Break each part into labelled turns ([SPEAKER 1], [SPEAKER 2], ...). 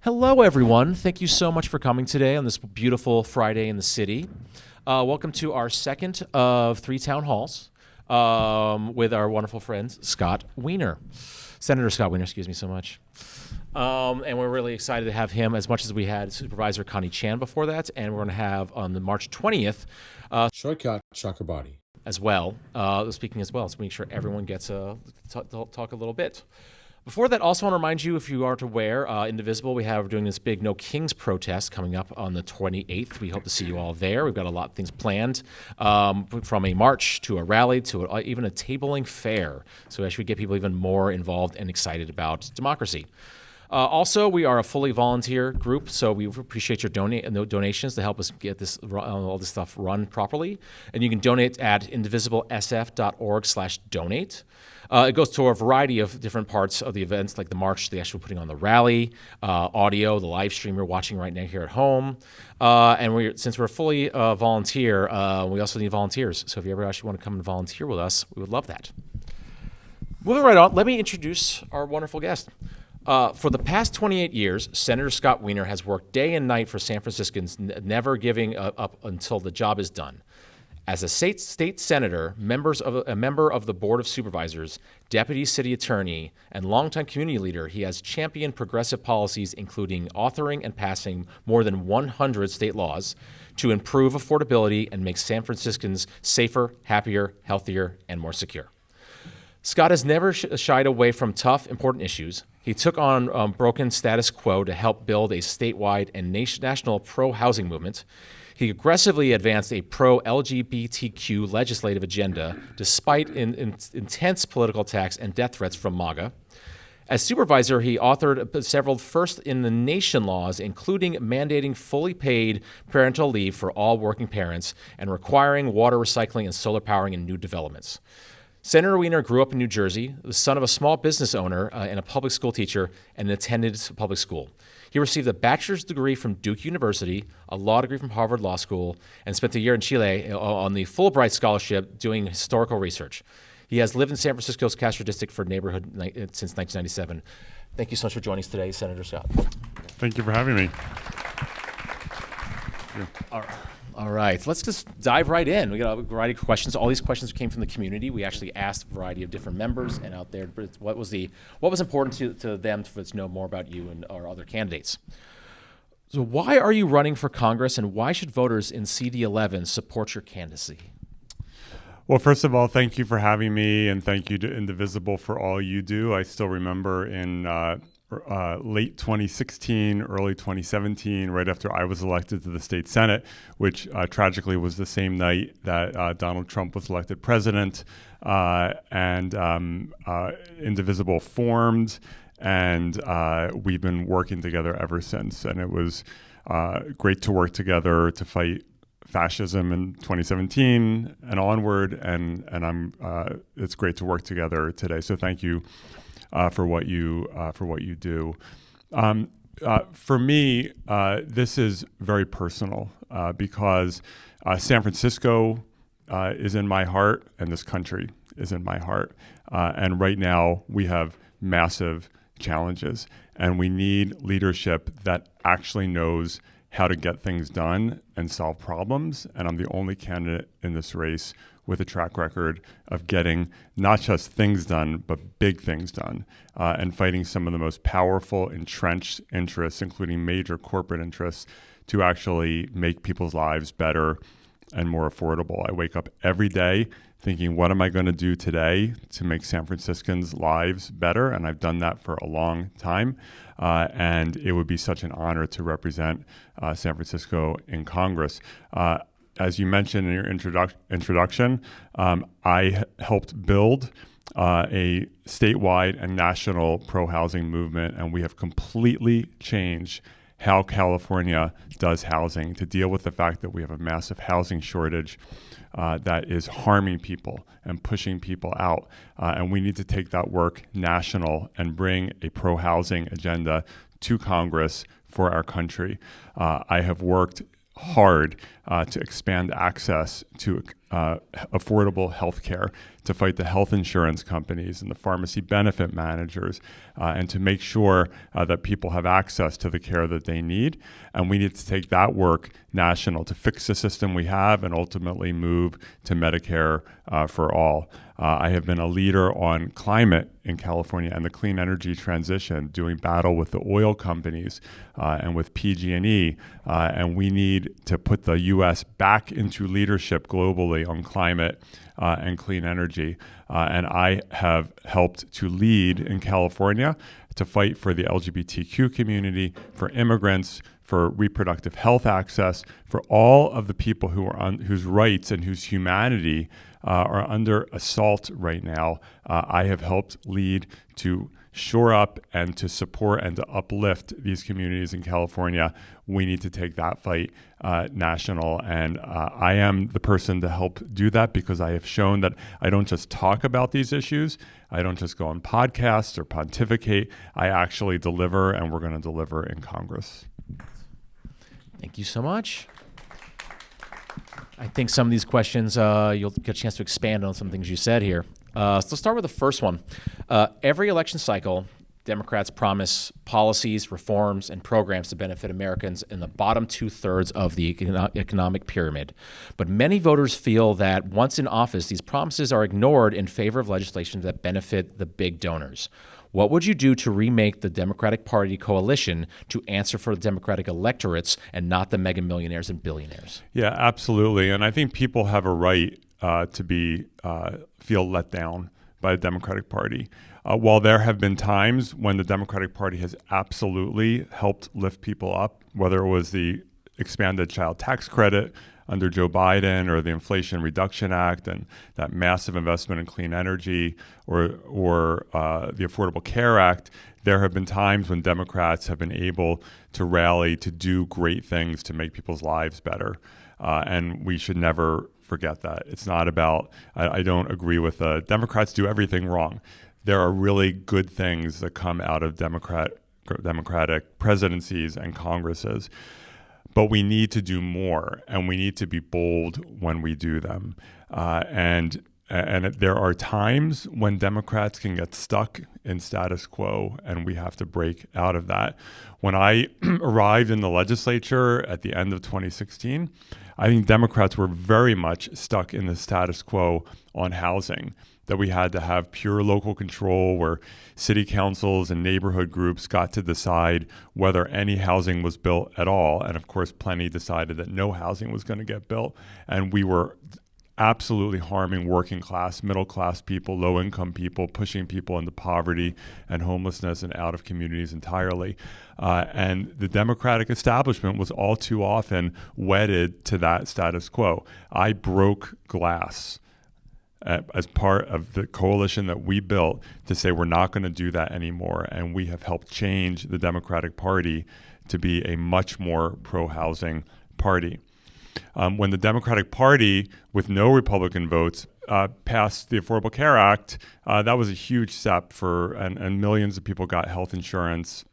[SPEAKER 1] Hello, everyone. Thank you so much for coming today on this beautiful Friday in the city. Welcome to our second of 3 town halls with our wonderful friend, Scott Wiener. Senator Scott Wiener, excuse me so much. And we're really excited to have him as much as we had Supervisor Connie before that. And we're going to have on the March 20th,
[SPEAKER 2] Saikat Chakrabarti
[SPEAKER 1] as well, speaking as well. So make sure everyone gets to talk a little bit. Before that, also want to remind you, if you aren't aware, Indivisible, we're doing this big No Kings protest coming up on the 28th. We hope to see you all there. We've got a lot of things planned, from a march to a rally to even a tabling fair. So actually get people even more involved and excited about democracy. Also, we are a fully volunteer group, so we appreciate your donations to help us get all this stuff run properly. And you can donate at indivisiblesf.org/donate. It goes to a variety of different parts of the events, like the march, the actual putting on the rally, audio, the live stream you're watching right now here at home. And since we're fully volunteer, we also need volunteers. So if you ever actually want to come and volunteer with us, we would love that. Moving right on, let me introduce our wonderful guest. For the past 28 years, Senator Scott Wiener has worked day and night for San Franciscans, never giving up until the job is done. As a state senator, a member of the Board of Supervisors, deputy city attorney, and longtime community leader, he has championed progressive policies, including authoring and passing more than 100 state laws to improve affordability and make San Franciscans safer, happier, healthier, and more secure. Scott has never shied away from tough, important issues. He took on broken status quo to help build a statewide and national pro-housing movement. He aggressively advanced a pro-LGBTQ legislative agenda despite intense political attacks and death threats from MAGA. As supervisor, he authored several first-in-the-nation laws, including mandating fully paid parental leave for all working parents and requiring water recycling and solar powering in new developments. Senator Wiener grew up in New Jersey, the son of a small business owner and a public school teacher, and attended public school. He received a bachelor's degree from Duke University, a law degree from Harvard Law School, and spent a year in Chile on the Fulbright Scholarship doing historical research. He has lived in San Francisco's Castro district for neighborhood since 1997. Thank you so much for joining us today, Senator Scott.
[SPEAKER 3] Thank you for having me.
[SPEAKER 1] All right, let's just dive right in. We got a variety of questions. All these questions came from the community. We actually asked a variety of different members and out there, but what was important to them to know more about you and our other candidates. So why are you running for Congress, and why should voters in CD11 support your candidacy?
[SPEAKER 3] Well, first of all, thank you for having me, and thank you to Indivisible for all you do. I still remember in late 2016, early 2017, right after I was elected to the state Senate, which tragically was the same night that Donald Trump was elected president, and Indivisible formed, and we've been working together ever since. And it was great to work together to fight fascism in 2017 and onward, and it's great to work together today. So thank you for what you do. For me, this is very personal because San Francisco is in my heart, and this country is in my heart. And right now, we have massive challenges, and we need leadership that actually knows how to get things done and solve problems. And I'm the only candidate in this race with a track record of getting not just things done, but big things done, and fighting some of the most powerful entrenched interests, including major corporate interests, to actually make people's lives better and more affordable. I wake up every day thinking, what am I going to do today to make San Franciscans' lives better? And I've done that for a long time. And it would be such an honor to represent San Francisco in Congress. As you mentioned in your introduction, I helped build a statewide and national pro-housing movement, and we have completely changed how California does housing to deal with the fact that we have a massive housing shortage that is harming people and pushing people out. And we need to take that work national and bring a pro-housing agenda to Congress for our country. I have worked hard to expand access to affordable health care, to fight the health insurance companies and the pharmacy benefit managers, and to make sure that people have access to the care that they need. And we need to take that work national to fix the system we have and ultimately move to Medicare for all. I have been a leader on climate in California and the clean energy transition, doing battle with the oil companies and with PG&E, and we need to put the U.S. back into leadership globally on climate and clean energy. And I have helped to lead in California to fight for the LGBTQ community, for immigrants, for reproductive health access, for all of the people who are whose rights and whose humanity are under assault right now. I have helped lead to shore up and to support and to uplift these communities in California. We need to take that fight national. And I am the person to help do that because I have shown that I don't just talk about these issues. I don't just go on podcasts or pontificate. I actually deliver, and we're going to deliver in Congress.
[SPEAKER 1] Thank you so much. I think some of these questions, you'll get a chance to expand on some things you said here. So let's start with the first one. Every election cycle, Democrats promise policies, reforms, and programs to benefit Americans in the bottom two-thirds of the economic pyramid. But many voters feel that once in office, these promises are ignored in favor of legislation that benefit the big donors. What would you do to remake the Democratic Party coalition to answer for the Democratic electorates and not the mega millionaires and billionaires?
[SPEAKER 3] Yeah, absolutely. And I think people have a right to feel let down by the Democratic Party. While there have been times when the Democratic Party has absolutely helped lift people up, whether it was the expanded child tax credit under Joe Biden or the Inflation Reduction Act and that massive investment in clean energy or the Affordable Care Act, there have been times when Democrats have been able to rally to do great things to make people's lives better. And we should never forget that. It's not about, I don't agree with Democrats do everything wrong. There are really good things that come out of Democratic presidencies and Congresses. But we need to do more, and we need to be bold when we do them. And there are times when Democrats can get stuck in status quo, and we have to break out of that. When I arrived in the legislature at the end of 2016, I think Democrats were very much stuck in the status quo on housing, that we had to have pure local control where city councils and neighborhood groups got to decide whether any housing was built at all. And of course, plenty decided that no housing was going to get built. And we were absolutely harming working class, middle class people, low income people, pushing people into poverty and homelessness and out of communities entirely. And the Democratic establishment was all too often wedded to that status quo. I broke glass as part of the coalition that we built to say we're not going to do that anymore. And we have helped change the Democratic Party to be a much more pro-housing party. When the Democratic Party, with no Republican votes, passed the Affordable Care Act, that was a huge step and millions of people got health insurance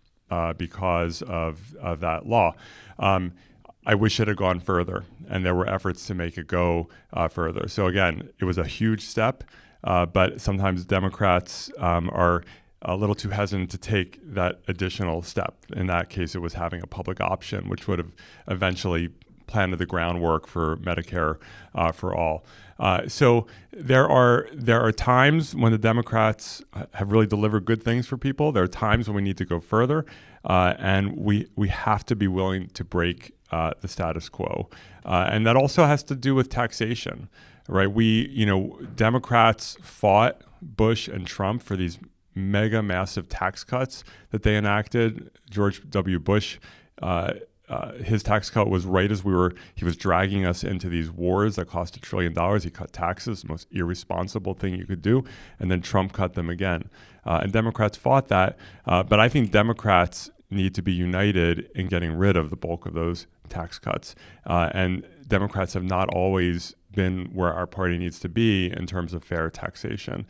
[SPEAKER 3] because of that law. I wish it had gone further, and there were efforts to make it go further. So again, it was a huge step, but sometimes Democrats are a little too hesitant to take that additional step. In that case, it was having a public option, which would have eventually planted the groundwork for Medicare for all. So there are times when the Democrats have really delivered good things for people. There are times when we need to go further, and we have to be willing to break the status quo. And that also has to do with taxation, right? Democrats fought Bush and Trump for these mega massive tax cuts that they enacted. George W. Bush, his tax cut was right as he was dragging us into these wars that cost $1 trillion. He cut taxes, the most irresponsible thing you could do. And then Trump cut them again. And Democrats fought that. But I think Democrats need to be united in getting rid of the bulk of those tax cuts. And Democrats have not always been where our party needs to be in terms of fair taxation.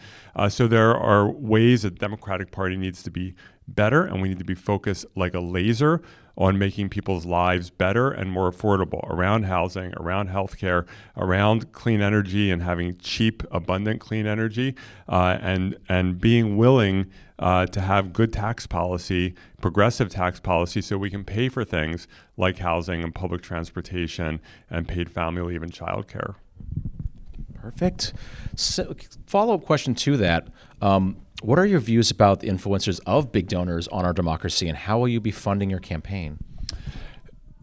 [SPEAKER 3] So there are ways that the Democratic Party needs to be better, and we need to be focused like a laser on making people's lives better and more affordable around housing, around healthcare, around clean energy and having cheap, abundant clean energy, and being willing to have good tax policy, progressive tax policy, so we can pay for things like housing and public transportation and paid family leave and childcare.
[SPEAKER 1] Perfect. So, follow-up question to that. What are your views about the influencers of big donors on our democracy, and how will you be funding your campaign?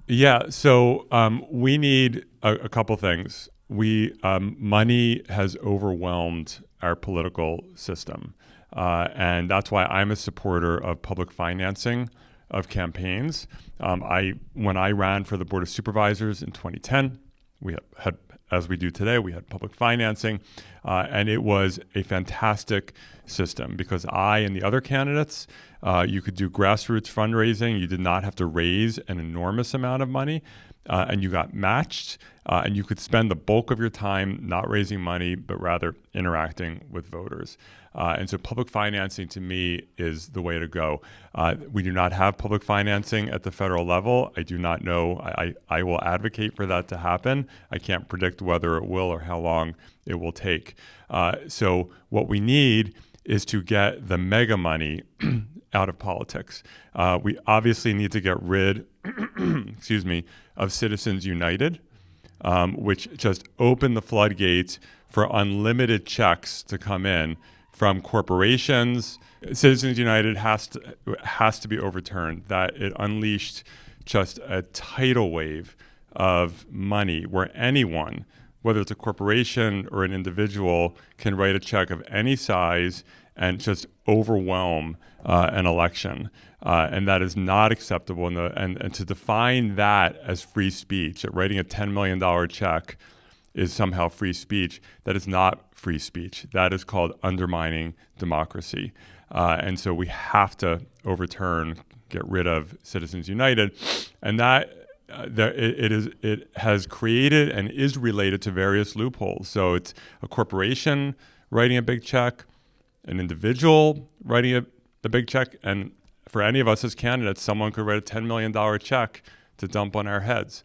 [SPEAKER 3] Yeah, so we need a couple things. Money has overwhelmed our political system, and that's why I'm a supporter of public financing of campaigns. When I ran for the Board of Supervisors in 2010, we had, as we do today, we had public financing, and it was a fantastic system because I and the other candidates, you could do grassroots fundraising. You did not have to raise an enormous amount of money, and you got matched, and you could spend the bulk of your time not raising money, but rather interacting with voters. And so public financing, to me, is the way to go. We do not have public financing at the federal level. I do not know. I will advocate for that to happen. I can't predict whether it will or how long it will take. So what we need is to get the mega money out of politics. We obviously need to get rid, of Citizens United, which just opened the floodgates for unlimited checks to come in from corporations. Citizens United has to be overturned. That it unleashed just a tidal wave of money where anyone, whether it's a corporation or an individual, can write a check of any size and just overwhelm an election. And that is not acceptable. And to define that as free speech, that writing a $10 million check is somehow free speech, that is not free speech. That is called undermining democracy. And so we have to get rid of Citizens United. And it has created and is related to various loopholes. So it's a corporation writing a big check, an individual writing a big check, and for any of us as candidates, someone could write a $10 million check to dump on our heads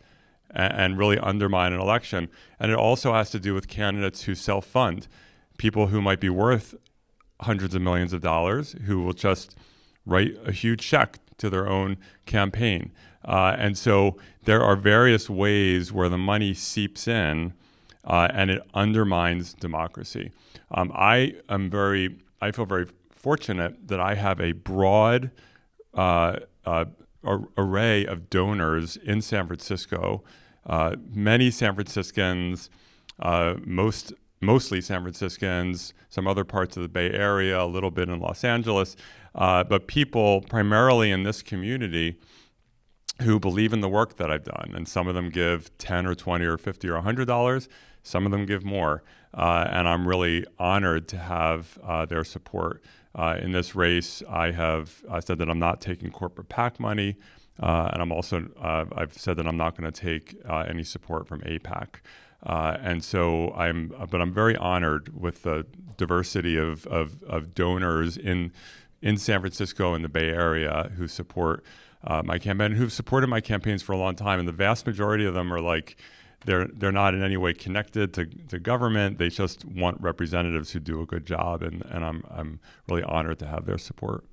[SPEAKER 3] and really undermine an election. And it also has to do with candidates who self-fund, people who might be worth hundreds of millions of dollars, who will just write a huge check to their own campaign. And so there are various ways where the money seeps in and it undermines democracy. I feel very fortunate that I have a broad array of donors in San Francisco. Many San Franciscans, mostly San Franciscans, some other parts of the Bay Area, a little bit in Los Angeles, but people primarily in this community who believe in the work that I've done. And some of them give $10 or $20 or $50 or $100. Some of them give more. And I'm really honored to have their support. In this race, I said that I'm not taking corporate PAC money. And I've said that I'm not going to take any support from APAC. But I'm very honored with the diversity of donors in San Francisco and the Bay Area who support my campaign, who've supported my campaigns for a long time. And the vast majority of them are like, they're not in any way connected to government. They just want representatives who do a good job, and I'm really honored to have their support.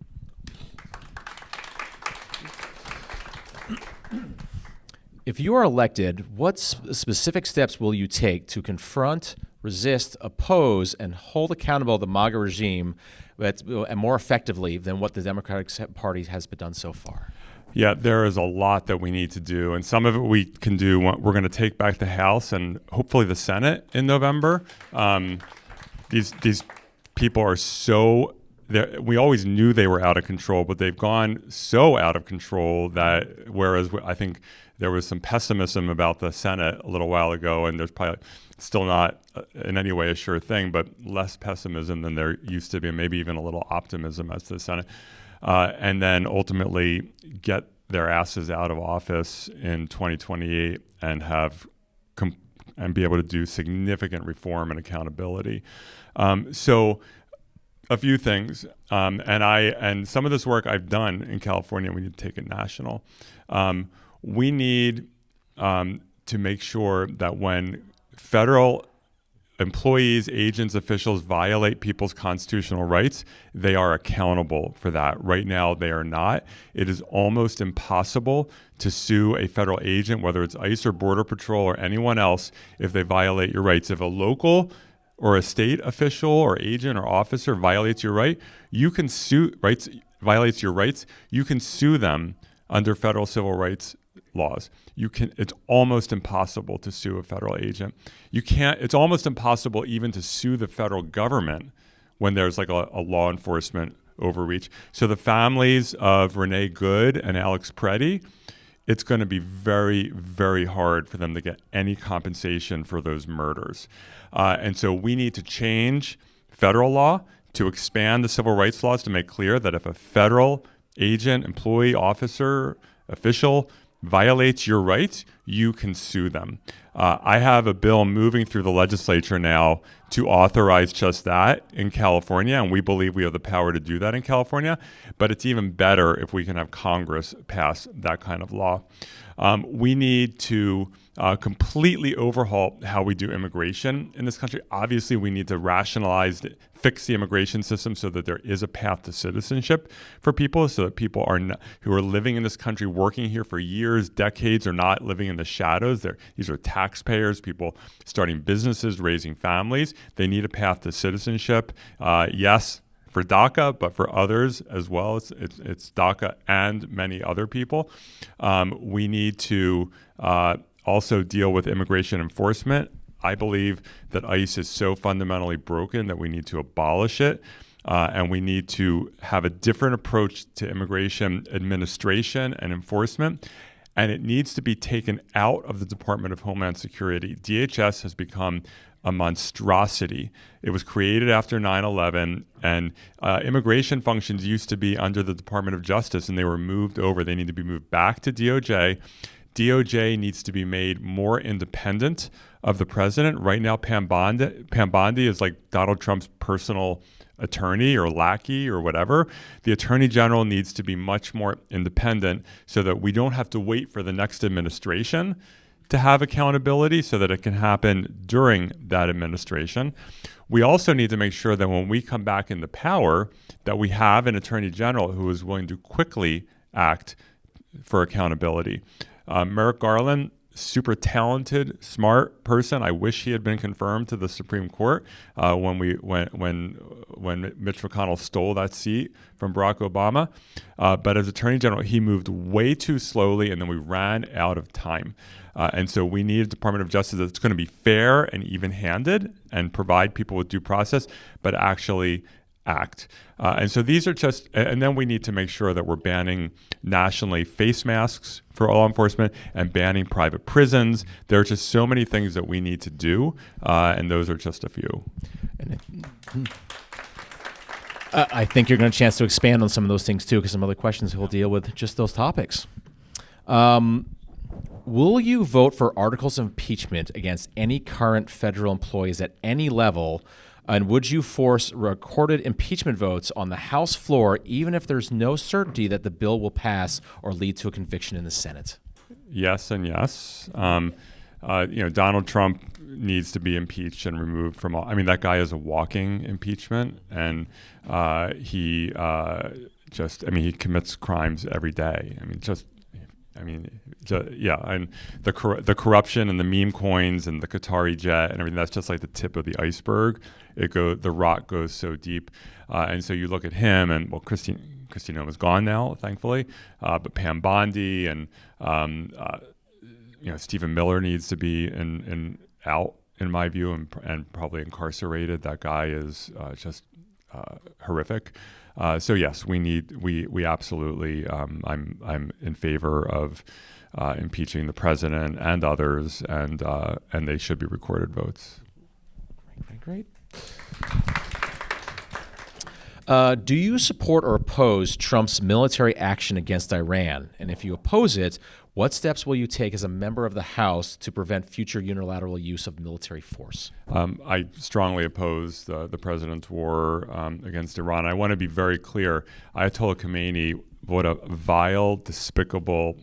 [SPEAKER 1] If you are elected, what specific steps will you take to confront, resist, oppose, and hold accountable the MAGA regime and more effectively than what the Democratic Party has been done so far?
[SPEAKER 3] Yeah, there is a lot that we need to do, and some of it we can do. We're going to take back the House and hopefully the Senate in November. These people are so. We always knew they were out of control, but they've gone so out of control that whereas I think there was some pessimism about the Senate a little while ago, and there's probably still not in any way a sure thing, but less pessimism than there used to be, and maybe even a little optimism as to the Senate. And then ultimately get their asses out of office in 2028 and have and be able to do significant reform and accountability. So a few things, and some of this work I've done in California. We need to take it national. We need to make sure that when federal employees, agents, officials violate people's constitutional rights, they are accountable for that. Right now, they are not. It is almost impossible to sue a federal agent, whether it's ICE or Border Patrol or anyone else, if they violate your rights. If a local or a state official or agent or officer violates your right, you can sue violates your rights. You can sue them under federal civil rights laws. It's almost impossible to sue a federal agent. It's almost impossible even to sue the federal government when there's like a law enforcement overreach. So the families of Renee Good and Alex Preddy, it's going to be very, very hard for them to get any compensation for those murders. And so we need to change federal law to expand the civil rights laws to make clear that if a federal agent, employee, officer, official violates your rights, you can sue them. I have a bill moving through the legislature now to authorize just that in California, and we believe we have the power to do that in California, but it's even better if we can have Congress pass that kind of law. We need to completely overhaul how we do immigration in this country. Obviously, we need to fix the immigration system so that there is a path to citizenship for people, so that people who are living in this country, working here for years, decades, are not living in the shadows. These are taxpayers, people starting businesses, raising families. They need a path to citizenship. Yes, for DACA, but for others as well. It's DACA and many other people. We need to also deal with immigration enforcement. I believe that ICE is so fundamentally broken that we need to abolish it. And we need to have a different approach to immigration administration and enforcement. And it needs to be taken out of the Department of Homeland Security. DHS has become a monstrosity. It was created after 9/11, and immigration functions used to be under the Department of Justice, and they were moved over. They need to be moved back to DOJ. DOJ needs to be made more independent of the president. Right now, Pam Bondi is like Donald Trump's personal attorney or lackey or whatever. The attorney general needs to be much more independent so that we don't have to wait for the next administration to have accountability, so that it can happen during that administration. We also need to make sure that when we come back into power, that we have an attorney general who is willing to quickly act for accountability. Merrick Garland, super talented, smart person. I wish he had been confirmed to the Supreme Court when Mitch McConnell stole that seat from Barack Obama. But as Attorney General, he moved way too slowly, and then we ran out of time. And so we need a Department of Justice that's going to be fair and even-handed and provide people with due process, but actually act. And so these are just, and then we need to make sure that we're banning nationally face masks for law enforcement and banning private prisons. There are just so many things that we need to do, and those are just a few.
[SPEAKER 1] I think you're going to have a chance to expand on some of those things too, because some other questions will deal with just those topics. Will you vote for articles of impeachment against any current federal employees at any level? And would you force recorded impeachment votes on the House floor, even if there's no certainty that the bill will pass or lead to a conviction in the Senate?
[SPEAKER 3] Yes and yes. Donald Trump needs to be impeached and removed from all. I mean, that guy is a walking impeachment, and he commits crimes every day. And the corruption and the meme coins and the Qatari jet and everything, that's just like the tip of the iceberg. The rot goes so deep. And so you look at him, and well, Christine Noem is gone now, thankfully, but Pam Bondi and Stephen Miller needs to be out, in my view, and probably incarcerated. That guy is just horrific. So yes, we absolutely. I'm in favor of impeaching the president and others, and they should be recorded votes.
[SPEAKER 1] Great. Do you support or oppose Trump's military action against Iran? And if you oppose it, What steps will you take as a member of the House to prevent future unilateral use of military force?
[SPEAKER 3] I strongly oppose the president's war against Iran. I want to be very clear. Ayatollah Khomeini, what a vile, despicable,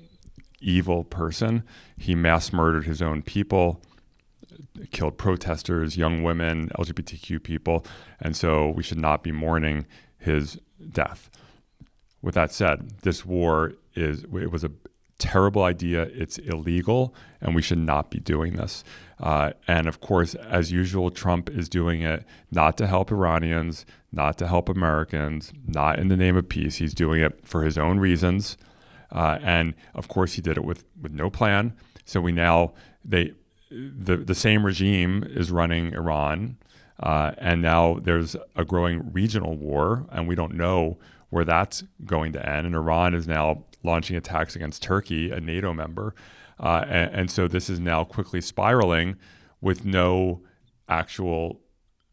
[SPEAKER 3] evil person. He mass murdered his own people, killed protesters, young women, LGBTQ people, and so we should not be mourning his death. With that said, this war was a terrible idea. It's illegal, and we should not be doing this. And of course, as usual, Trump is doing it not to help Iranians, not to help Americans, not in the name of peace. He's doing it for his own reasons. And of course, he did it with no plan. So the same regime is running Iran, and now there's a growing regional war, and we don't know where that's going to end. And Iran is now launching attacks against Turkey, a NATO member. And so this is now quickly spiraling with no actual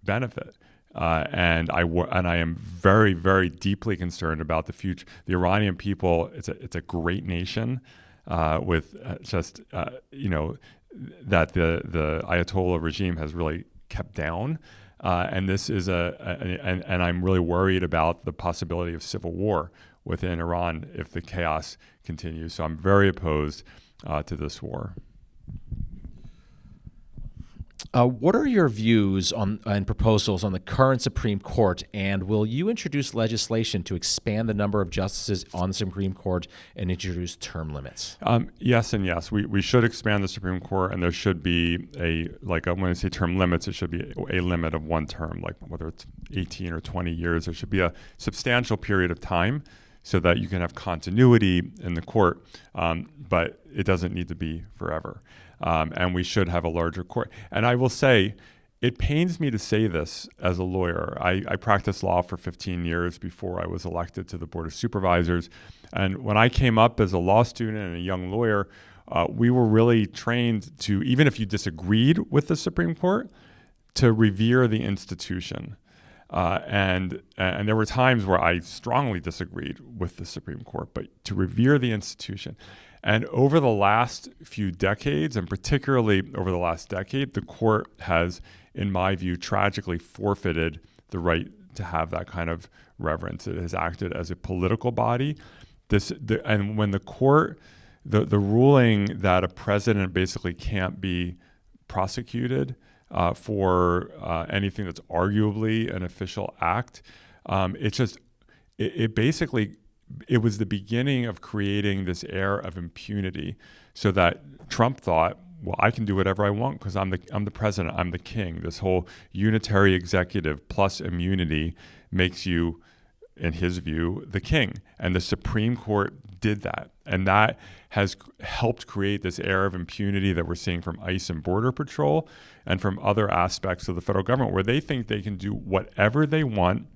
[SPEAKER 3] benefit. And I am very, very deeply concerned about the future. The Iranian people, it's a great nation with that the Ayatollah regime has really kept down. And this is and I'm really worried about the possibility of civil war within Iran if the chaos continues. So I'm very opposed to this war.
[SPEAKER 1] What are your views and proposals on the current Supreme Court, and will you introduce legislation to expand the number of justices on the Supreme Court and introduce term limits?
[SPEAKER 3] Yes and yes. We should expand the Supreme Court, and there should be when I say term limits, it should be a limit of one term, like whether it's 18 or 20 years. There should be a substantial period of time so that you can have continuity in the court, but it doesn't need to be forever. And we should have a larger court. And I will say, it pains me to say this as a lawyer. I practiced law for 15 years before I was elected to the Board of Supervisors. And when I came up as a law student and a young lawyer, we were really trained to, even if you disagreed with the Supreme Court, to revere the institution. And there were times where I strongly disagreed with the Supreme Court, but to revere the institution. And over the last few decades, and particularly over the last decade, the court has, in my view, tragically forfeited the right to have that kind of reverence. It has acted as a political body. And when the court, the ruling that a president basically can't be prosecuted for anything that's arguably an official act, it was the beginning of creating this air of impunity, so that Trump thought, well, I can do whatever I want because I'm the president, I'm the king. This whole unitary executive plus immunity makes you, in his view, the king. And the Supreme Court did that. And that has helped create this air of impunity that we're seeing from ICE and Border Patrol and from other aspects of the federal government, where they think they can do whatever they want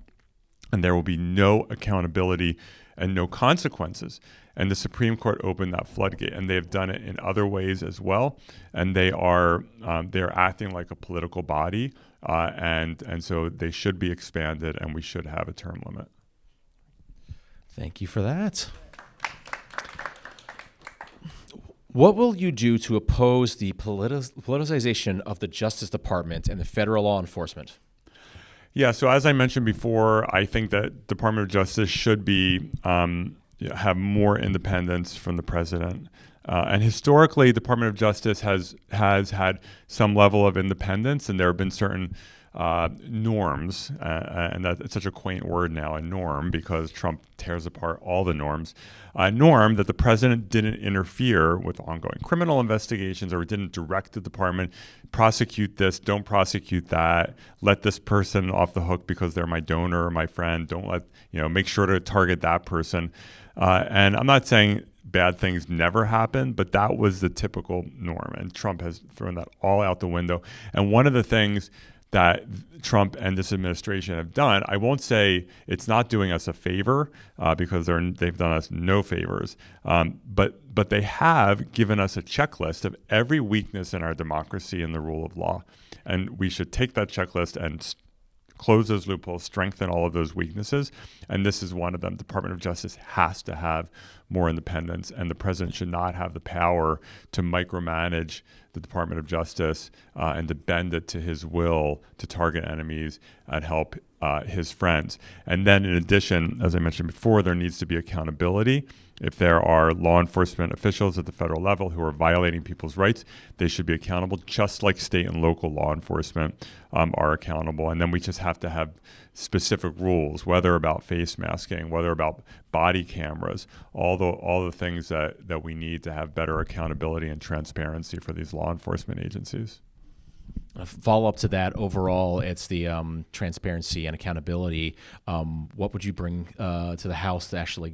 [SPEAKER 3] and there will be no accountability and no consequences. And the Supreme Court opened that floodgate, and they have done it in other ways as well. And they're acting like a political body, and so they should be expanded, and we should have a term limit.
[SPEAKER 1] Thank you for that. What will you do to oppose the politicization of the Justice Department and the federal law enforcement?
[SPEAKER 3] Yeah, so as I mentioned before, I think that Department of Justice should be have more independence from the president. And historically, Department of Justice has had some level of independence, and there have been certain norms, and it's such a quaint word now, a norm, because Trump tears apart all the norms. A norm that the president didn't interfere with ongoing criminal investigations, or didn't direct the department, prosecute this, don't prosecute that, let this person off the hook because they're my donor or my friend, don't let, make sure to target that person. And I'm not saying bad things never happen, but that was the typical norm, and Trump has thrown that all out the window. And one of the things that Trump and this administration have done, I won't say it's not doing us a favor because they've done us no favors, but they have given us a checklist of every weakness in our democracy and the rule of law. And we should take that checklist and close those loopholes, strengthen all of those weaknesses. And this is one of them. Department of Justice has to have more independence, and the president should not have the power to micromanage the Department of Justice and to bend it to his will to target enemies and help his friends. And then in addition, as I mentioned before, there needs to be accountability. If there are law enforcement officials at the federal level who are violating people's rights, they should be accountable, just like state and local law enforcement are accountable. And then we just have to have specific rules, whether about face masking, whether about body cameras, all the things that we need to have better accountability and transparency for these law enforcement agencies.
[SPEAKER 1] A follow-up to that, overall, it's the transparency and accountability. What would you bring to the House to actually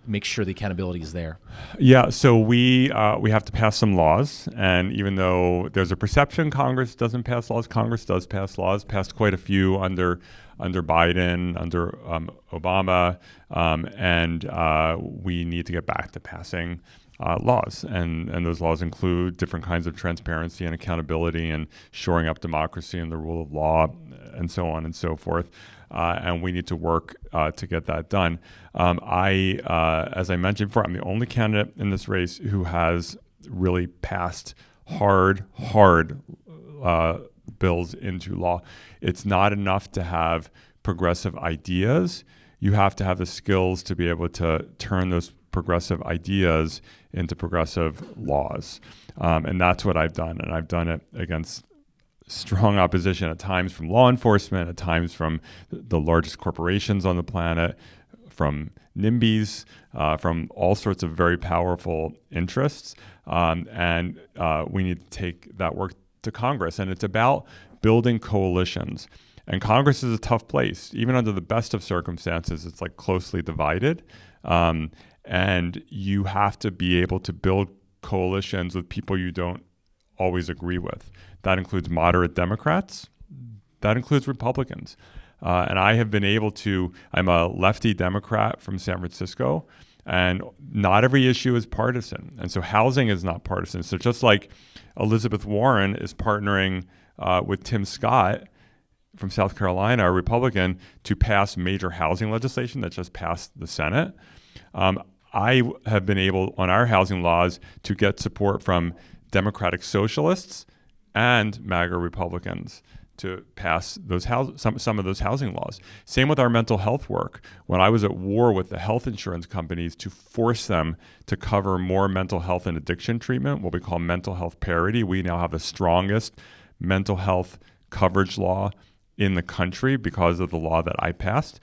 [SPEAKER 1] make sure the accountability is there?
[SPEAKER 3] Yeah, so we have to pass some laws, and even though there's a perception Congress doesn't pass laws, Congress does pass laws. Passed quite a few under Biden, under Obama, and we need to get back to passing laws, and those laws include different kinds of transparency and accountability and shoring up democracy and the rule of law and so on and so forth. And we need to work to get that done. As I mentioned before, I'm the only candidate in this race who has really passed hard bills into law. It's not enough to have progressive ideas. You have to have the skills to be able to turn those progressive ideas into progressive laws. And that's what I've done. And I've done it against strong opposition at times from law enforcement, at times from the largest corporations on the planet, from NIMBYs, from all sorts of very powerful interests. And we need to take that work to Congress. And it's about building coalitions. And Congress is a tough place. Even under the best of circumstances, it's like closely divided. And you have to be able to build coalitions with people you don't always agree with. That includes moderate Democrats. That includes Republicans. And I have been able to, I'm a lefty Democrat from San Francisco, and not every issue is partisan. And so housing is not partisan. So just like Elizabeth Warren is partnering with Tim Scott from South Carolina, a Republican, to pass major housing legislation that just passed the Senate, I have been able, on our housing laws, to get support from Democratic socialists and MAGA Republicans to pass those some of those housing laws. Same with our mental health work. When I was at war with the health insurance companies to force them to cover more mental health and addiction treatment, what we call mental health parity, we now have the strongest mental health coverage law in the country because of the law that I passed.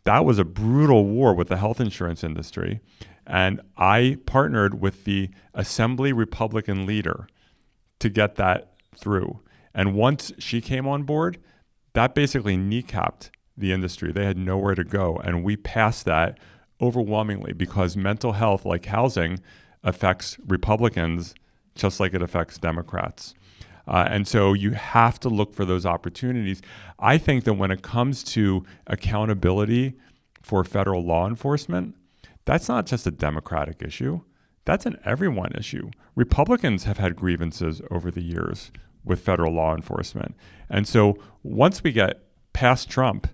[SPEAKER 3] That was a brutal war with the health insurance industry. And I partnered with the Assembly Republican leader to get that through. And once she came on board, that basically kneecapped the industry. They had nowhere to go. And we passed that overwhelmingly because mental health, like housing, affects Republicans just like it affects Democrats. And so you have to look for those opportunities. I think that when it comes to accountability for federal law enforcement, that's not just a Democratic issue. That's an everyone issue. Republicans have had grievances over the years with federal law enforcement. And so once we get past Trump,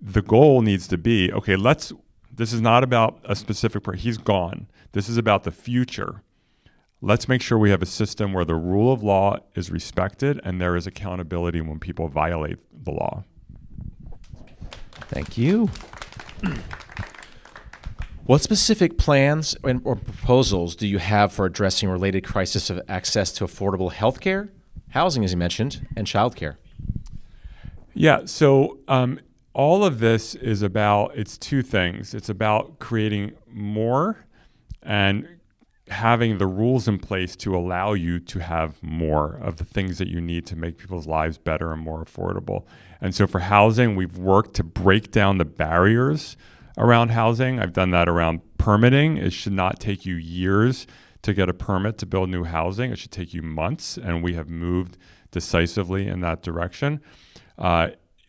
[SPEAKER 3] the goal needs to be, okay, this is not about a specific person. He's gone. This is about the future. Let's make sure we have a system where the rule of law is respected and there is accountability when people violate the law.
[SPEAKER 1] Thank you. What specific plans or proposals do you have for addressing related crisis of access to affordable health care, housing, as you mentioned, and childcare?
[SPEAKER 3] Yeah, so all of this is about, it's two things. It's about creating more and having the rules in place to allow you to have more of the things that you need to make people's lives better and more affordable. And so for housing, we've worked to break down the barriers around housing. I've done that around permitting. It should not take you years to get a permit to build new housing. It should take you months, and we have moved decisively in that direction.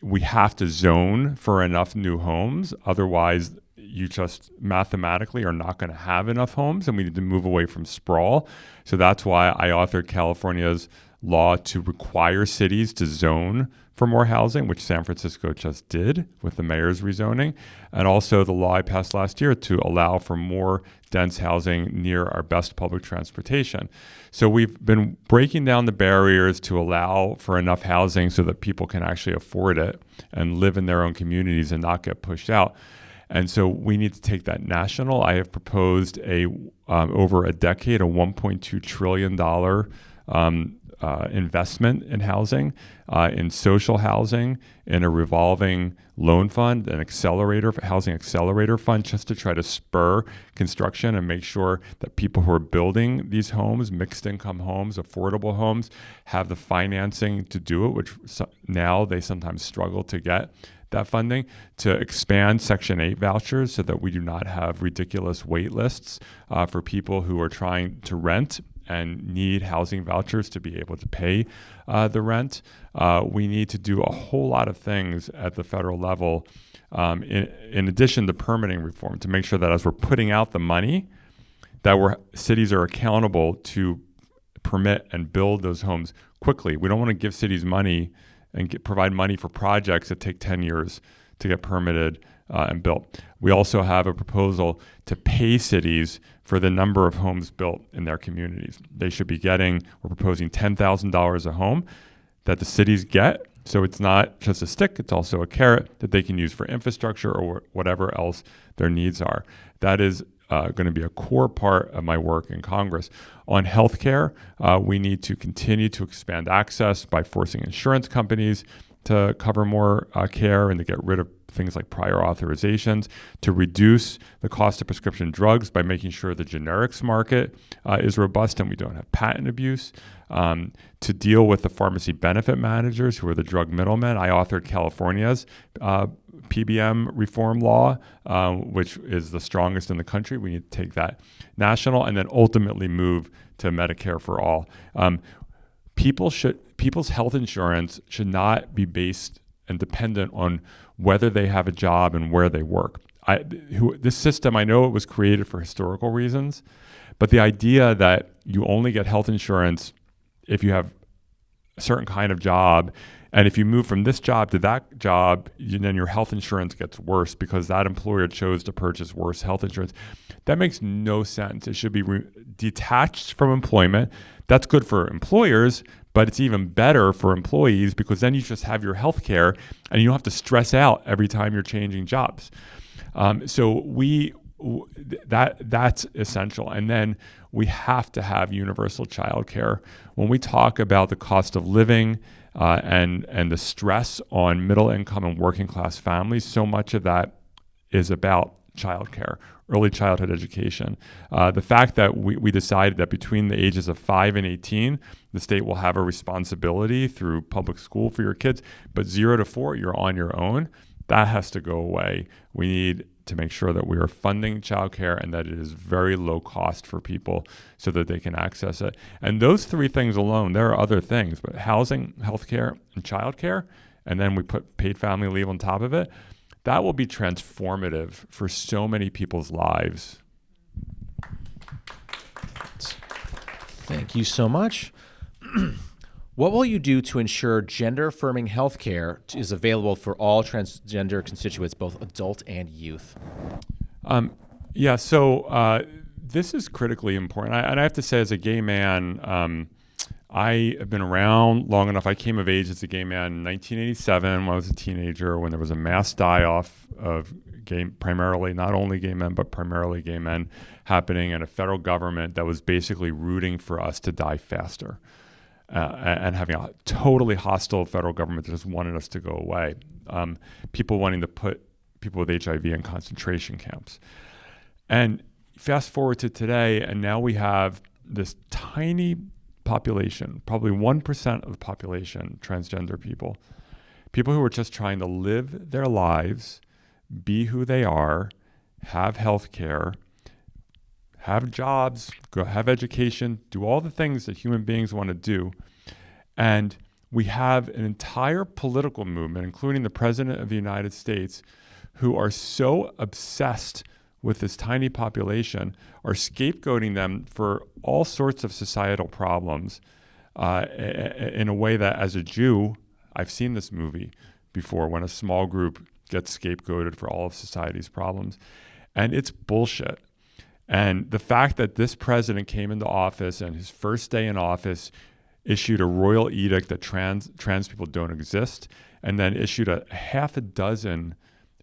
[SPEAKER 3] We have to zone for enough new homes. Otherwise, you just mathematically are not going to have enough homes, and we need to move away from sprawl. So that's why I authored California's law to require cities to zone for more housing, which San Francisco just did with the mayor's rezoning, and also the law I passed last year to allow for more dense housing near our best public transportation. So we've been breaking down the barriers to allow for enough housing so that people can actually afford it and live in their own communities and not get pushed out. And so we need to take that national. I have proposed over a decade, a $1.2 trillion investment in housing, in social housing, in a revolving loan fund, an housing accelerator fund, just to try to spur construction and make sure that people who are building these homes, mixed income homes, affordable homes, have the financing to do it, which now they sometimes struggle to get that funding, to expand Section 8 vouchers so that we do not have ridiculous wait lists for people who are trying to rent and need housing vouchers to be able to pay the rent. We need to do a whole lot of things at the federal level, in addition to permitting reform, to make sure that as we're putting out the money, that cities are accountable to permit and build those homes quickly. We don't want to give cities money and provide money for projects that take 10 years to get permitted and built. We also have a proposal to pay cities for the number of homes built in their communities. They should be we're proposing $10,000 a home that the cities get. So it's not just a stick, it's also a carrot that they can use for infrastructure or whatever else their needs are. That is going to be a core part of my work in Congress. On healthcare, we need to continue to expand access by forcing insurance companies to cover more care and to get rid of things like prior authorizations, to reduce the cost of prescription drugs by making sure the generics market is robust and we don't have patent abuse, to deal with the pharmacy benefit managers who are the drug middlemen. I authored California's PBM reform law, which is the strongest in the country. We need to take that national and then ultimately move to Medicare for all. People's health insurance should not be based and dependent on whether they have a job and where they work. This system, I know it was created for historical reasons, but the idea that you only get health insurance if you have a certain kind of job, and if you move from this job to that job, then your health insurance gets worse because that employer chose to purchase worse health insurance. That makes no sense. It should be detached from employment. That's good for employers, but it's even better for employees because then you just have your health care and you don't have to stress out every time you're changing jobs. So that's essential. And then we have to have universal childcare. When we talk about the cost of living and the stress on middle income and working class families, so much of that is about childcare, early childhood education. The fact that we decided that between the ages of 5 and 18, the state will have a responsibility through public school for your kids, but 0 to 4, you're on your own. That has to go away. We need to make sure that we are funding childcare and that it is very low cost for people so that they can access it. And those three things alone, there are other things, but housing, healthcare, and childcare, and then we put paid family leave on top of it, that will be transformative for so many people's lives.
[SPEAKER 1] Thank you so much. What will you do to ensure gender-affirming healthcare is available for all transgender constituents, both adult and youth?
[SPEAKER 3] So this is critically important. And I have to say, as a gay man, I have been around long enough. I came of age as a gay man in 1987 when I was a teenager, when there was a mass die-off of primarily, not only gay men, but primarily gay men happening, and a federal government that was basically rooting for us to die faster. And having a totally hostile federal government that just wanted us to go away. People wanting to put people with HIV in concentration camps. And fast forward to today, and now we have this tiny population, probably 1% of the population, transgender people who are just trying to live their lives, be who they are, have health care, have jobs, have education, do all the things that human beings want to do. And we have an entire political movement, including the President of the United States, who are so obsessed with this tiny population are scapegoating them for all sorts of societal problems in a way that, as a Jew, I've seen this movie before when a small group gets scapegoated for all of society's problems. And it's bullshit. And the fact that this president came into office and his first day in office issued a royal edict that trans people don't exist, and then issued a half a dozen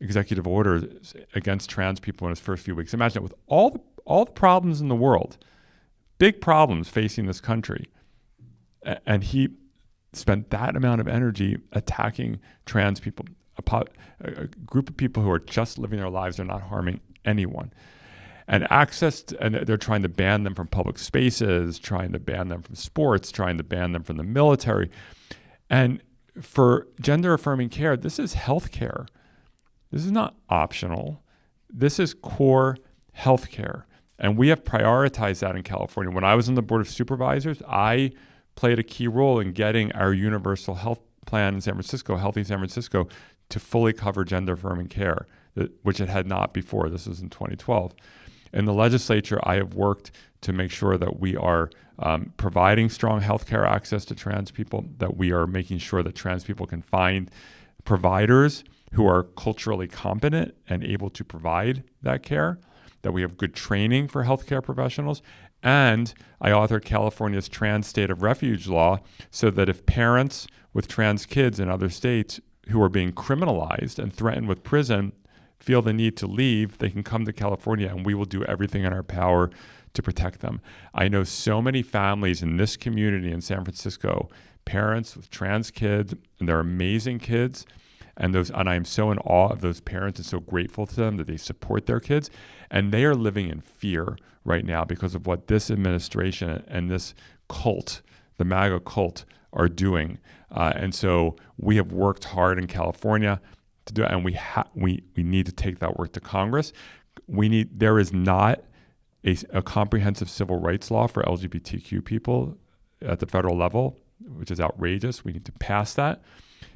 [SPEAKER 3] executive orders against trans people in his first few weeks. Imagine it, with all the problems in the world, big problems facing this country, and he spent that amount of energy attacking trans people, a group of people who are just living their lives, they're not harming anyone. And and they're trying to ban them from public spaces, trying to ban them from sports, trying to ban them from the military. And for gender-affirming care, this is health care. This is not optional. This is core health care. And we have prioritized that in California. When I was on the Board of Supervisors, I played a key role in getting our universal health plan in San Francisco, Healthy San Francisco, to fully cover gender-affirming care, which it had not before. This was in 2012. In the legislature, I have worked to make sure that we are providing strong healthcare access to trans people, that we are making sure that trans people can find providers who are culturally competent and able to provide that care, that we have good training for healthcare professionals. And I authored California's trans state of refuge law so that if parents with trans kids in other states who are being criminalized and threatened with prison feel the need to leave, they can come to California and we will do everything in our power to protect them. I know so many families in this community in San Francisco, parents with trans kids, and they're amazing kids, and I am so in awe of those parents and so grateful to them that they support their kids, and they are living in fear right now because of what this administration and this cult, the MAGA cult, are doing. And so we have worked hard in California to do it, and we need to take that work to Congress. There is not a comprehensive civil rights law for LGBTQ people at the federal level, which is outrageous. We need to pass that.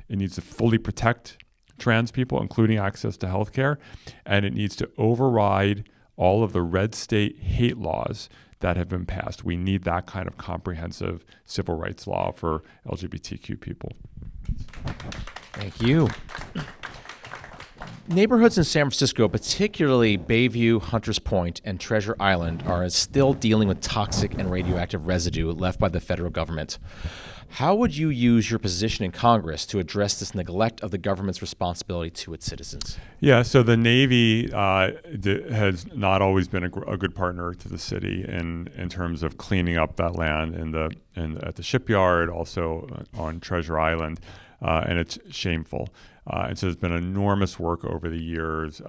[SPEAKER 3] It needs to fully protect trans people, including access to health care, and it needs to override all of the red state hate laws that have been passed. We need that kind of comprehensive civil rights law for LGBTQ people.
[SPEAKER 1] Thank you. Neighborhoods in San Francisco, particularly Bayview, Hunters Point, and Treasure Island, are still dealing with toxic and radioactive residue left by the federal government. How would you use your position in Congress to address this neglect of the government's responsibility to its citizens? Yeah,
[SPEAKER 3] so the Navy has not always been a good partner to the city in terms of cleaning up that land at the shipyard, also on Treasure Island, and it's shameful. And so there's been enormous work over the years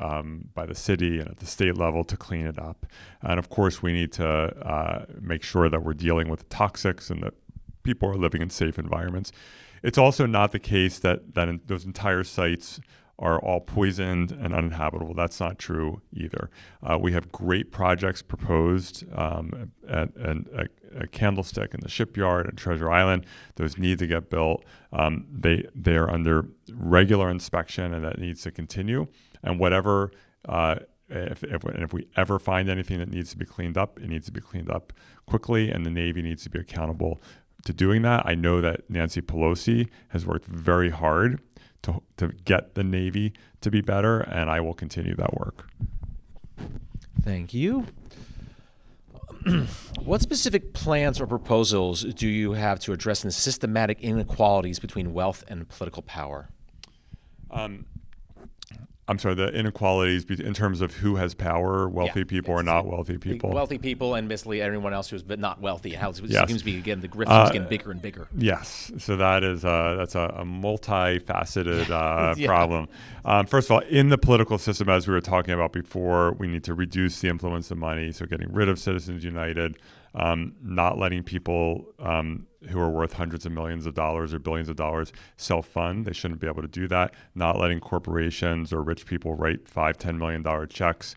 [SPEAKER 3] by the city and at the state level to clean it up. And of course, we need to make sure that we're dealing with the toxics and that people are living in safe environments. It's also not the case that those entire sites are all poisoned and uninhabitable. That's not true either. We have great projects proposed at Candlestick and the shipyard and Treasure Island. Those need to get built. They are under regular inspection, and that needs to continue. And whatever, if we ever find anything that needs to be cleaned up, it needs to be cleaned up quickly, and the Navy needs to be accountable to doing that. I know that Nancy Pelosi has worked very hard to get the Navy to be better, and I will continue that work.
[SPEAKER 1] Thank you. What specific plans or proposals do you have to address the systematic inequalities between wealth and political power?
[SPEAKER 3] I'm sorry, the inequalities in terms of who has power, wealthy people or not wealthy people?
[SPEAKER 1] Wealthy people and basically everyone else who's not wealthy. And how it
[SPEAKER 3] yes.
[SPEAKER 1] seems to be, again, the grift is getting bigger and bigger.
[SPEAKER 3] Yes. So that's a multifaceted problem. First of all, in the political system, as we were talking about before, we need to reduce the influence of money. So getting rid of Citizens United, not letting people who are worth hundreds of millions of dollars or billions of dollars self-fund. They shouldn't be able to do that. Not letting corporations or rich people write $5-10 million checks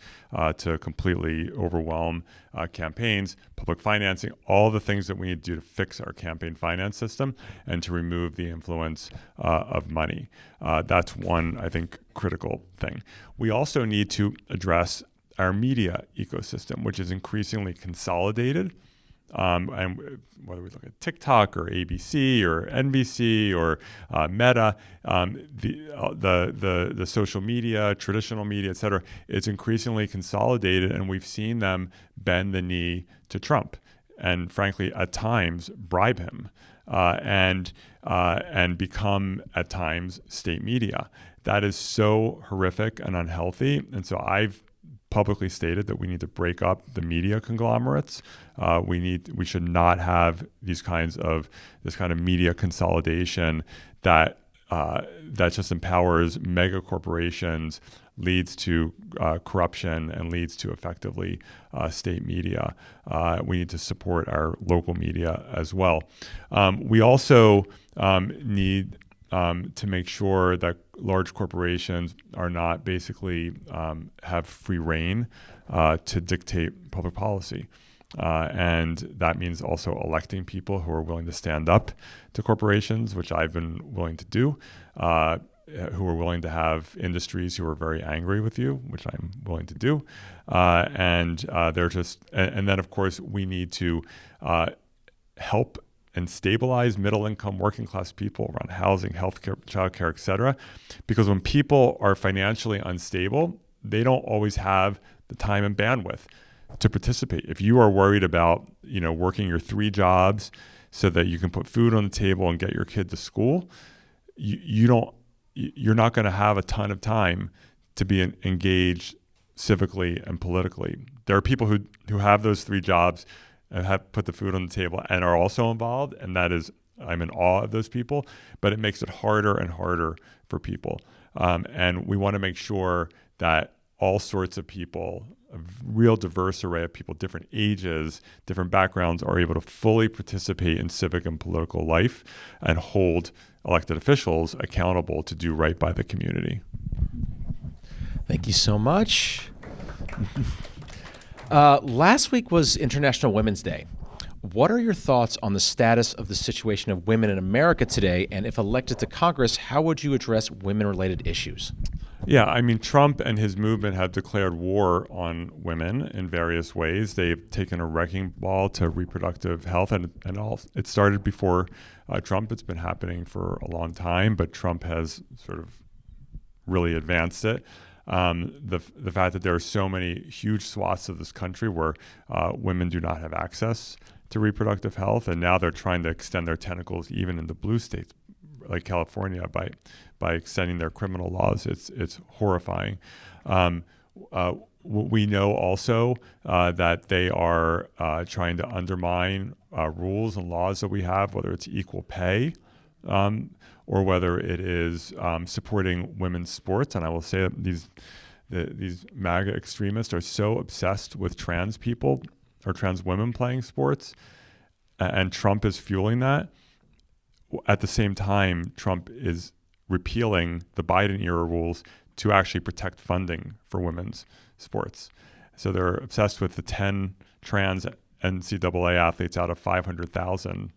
[SPEAKER 3] to completely overwhelm campaigns, public financing, all the things that we need to do to fix our campaign finance system and to remove the influence of money. That's one, I think, critical thing. We also need to address our media ecosystem, which is increasingly consolidated. And whether we look at TikTok or ABC or NBC or Meta, the social media, traditional media, et cetera, it's increasingly consolidated, and we've seen them bend the knee to Trump, and frankly, at times, bribe him, and become at times state media. That is so horrific and unhealthy, and so I've publicly stated that we need to break up the media conglomerates. We should not have this kind of media consolidation that just empowers mega corporations, leads to corruption, and leads to effectively state media. We need to support our local media as well. We also need to make sure that large corporations are not basically have free reign to dictate public policy. And that means also electing people who are willing to stand up to corporations, which I've been willing to do, who are willing to have industries who are very angry with you, which I'm willing to do. And then, of course, we need to help and stabilize middle-income, working-class people around housing, healthcare, childcare, et cetera. Because when people are financially unstable, they don't always have the time and bandwidth to participate. If you are worried about, working your 3 jobs so that you can put food on the table and get your kid to school, you're not going to have a ton of time to be engaged civically and politically. There are people who have those 3 jobs and have put the food on the table and are also involved, and I'm in awe of those people, but it makes it harder and harder for people. And we want to make sure that all sorts of people, a real diverse array of people, different ages, different backgrounds, are able to fully participate in civic and political life and hold elected officials accountable to do right by the community.
[SPEAKER 1] Thank you so much. Last week was International Women's Day. What are your thoughts on the status of the situation of women in America today? And if elected to Congress, how would you address women-related issues?
[SPEAKER 3] Yeah, I mean, Trump and his movement have declared war on women in various ways. They've taken a wrecking ball to reproductive health, and it started before Trump. It's been happening for a long time, but Trump has sort of really advanced it. The fact that there are so many huge swaths of this country where women do not have access to reproductive health, and now they're trying to extend their tentacles even in the blue states like California by extending their criminal laws. It's horrifying. We know also that they are trying to undermine rules and laws that we have, whether it's equal pay or whether it is supporting women's sports. And I will say that these MAGA extremists are so obsessed with trans people or trans women playing sports, and Trump is fueling that. At the same time, Trump is repealing the Biden era rules to actually protect funding for women's sports. So they're obsessed with the 10 trans NCAA athletes out of 500,000,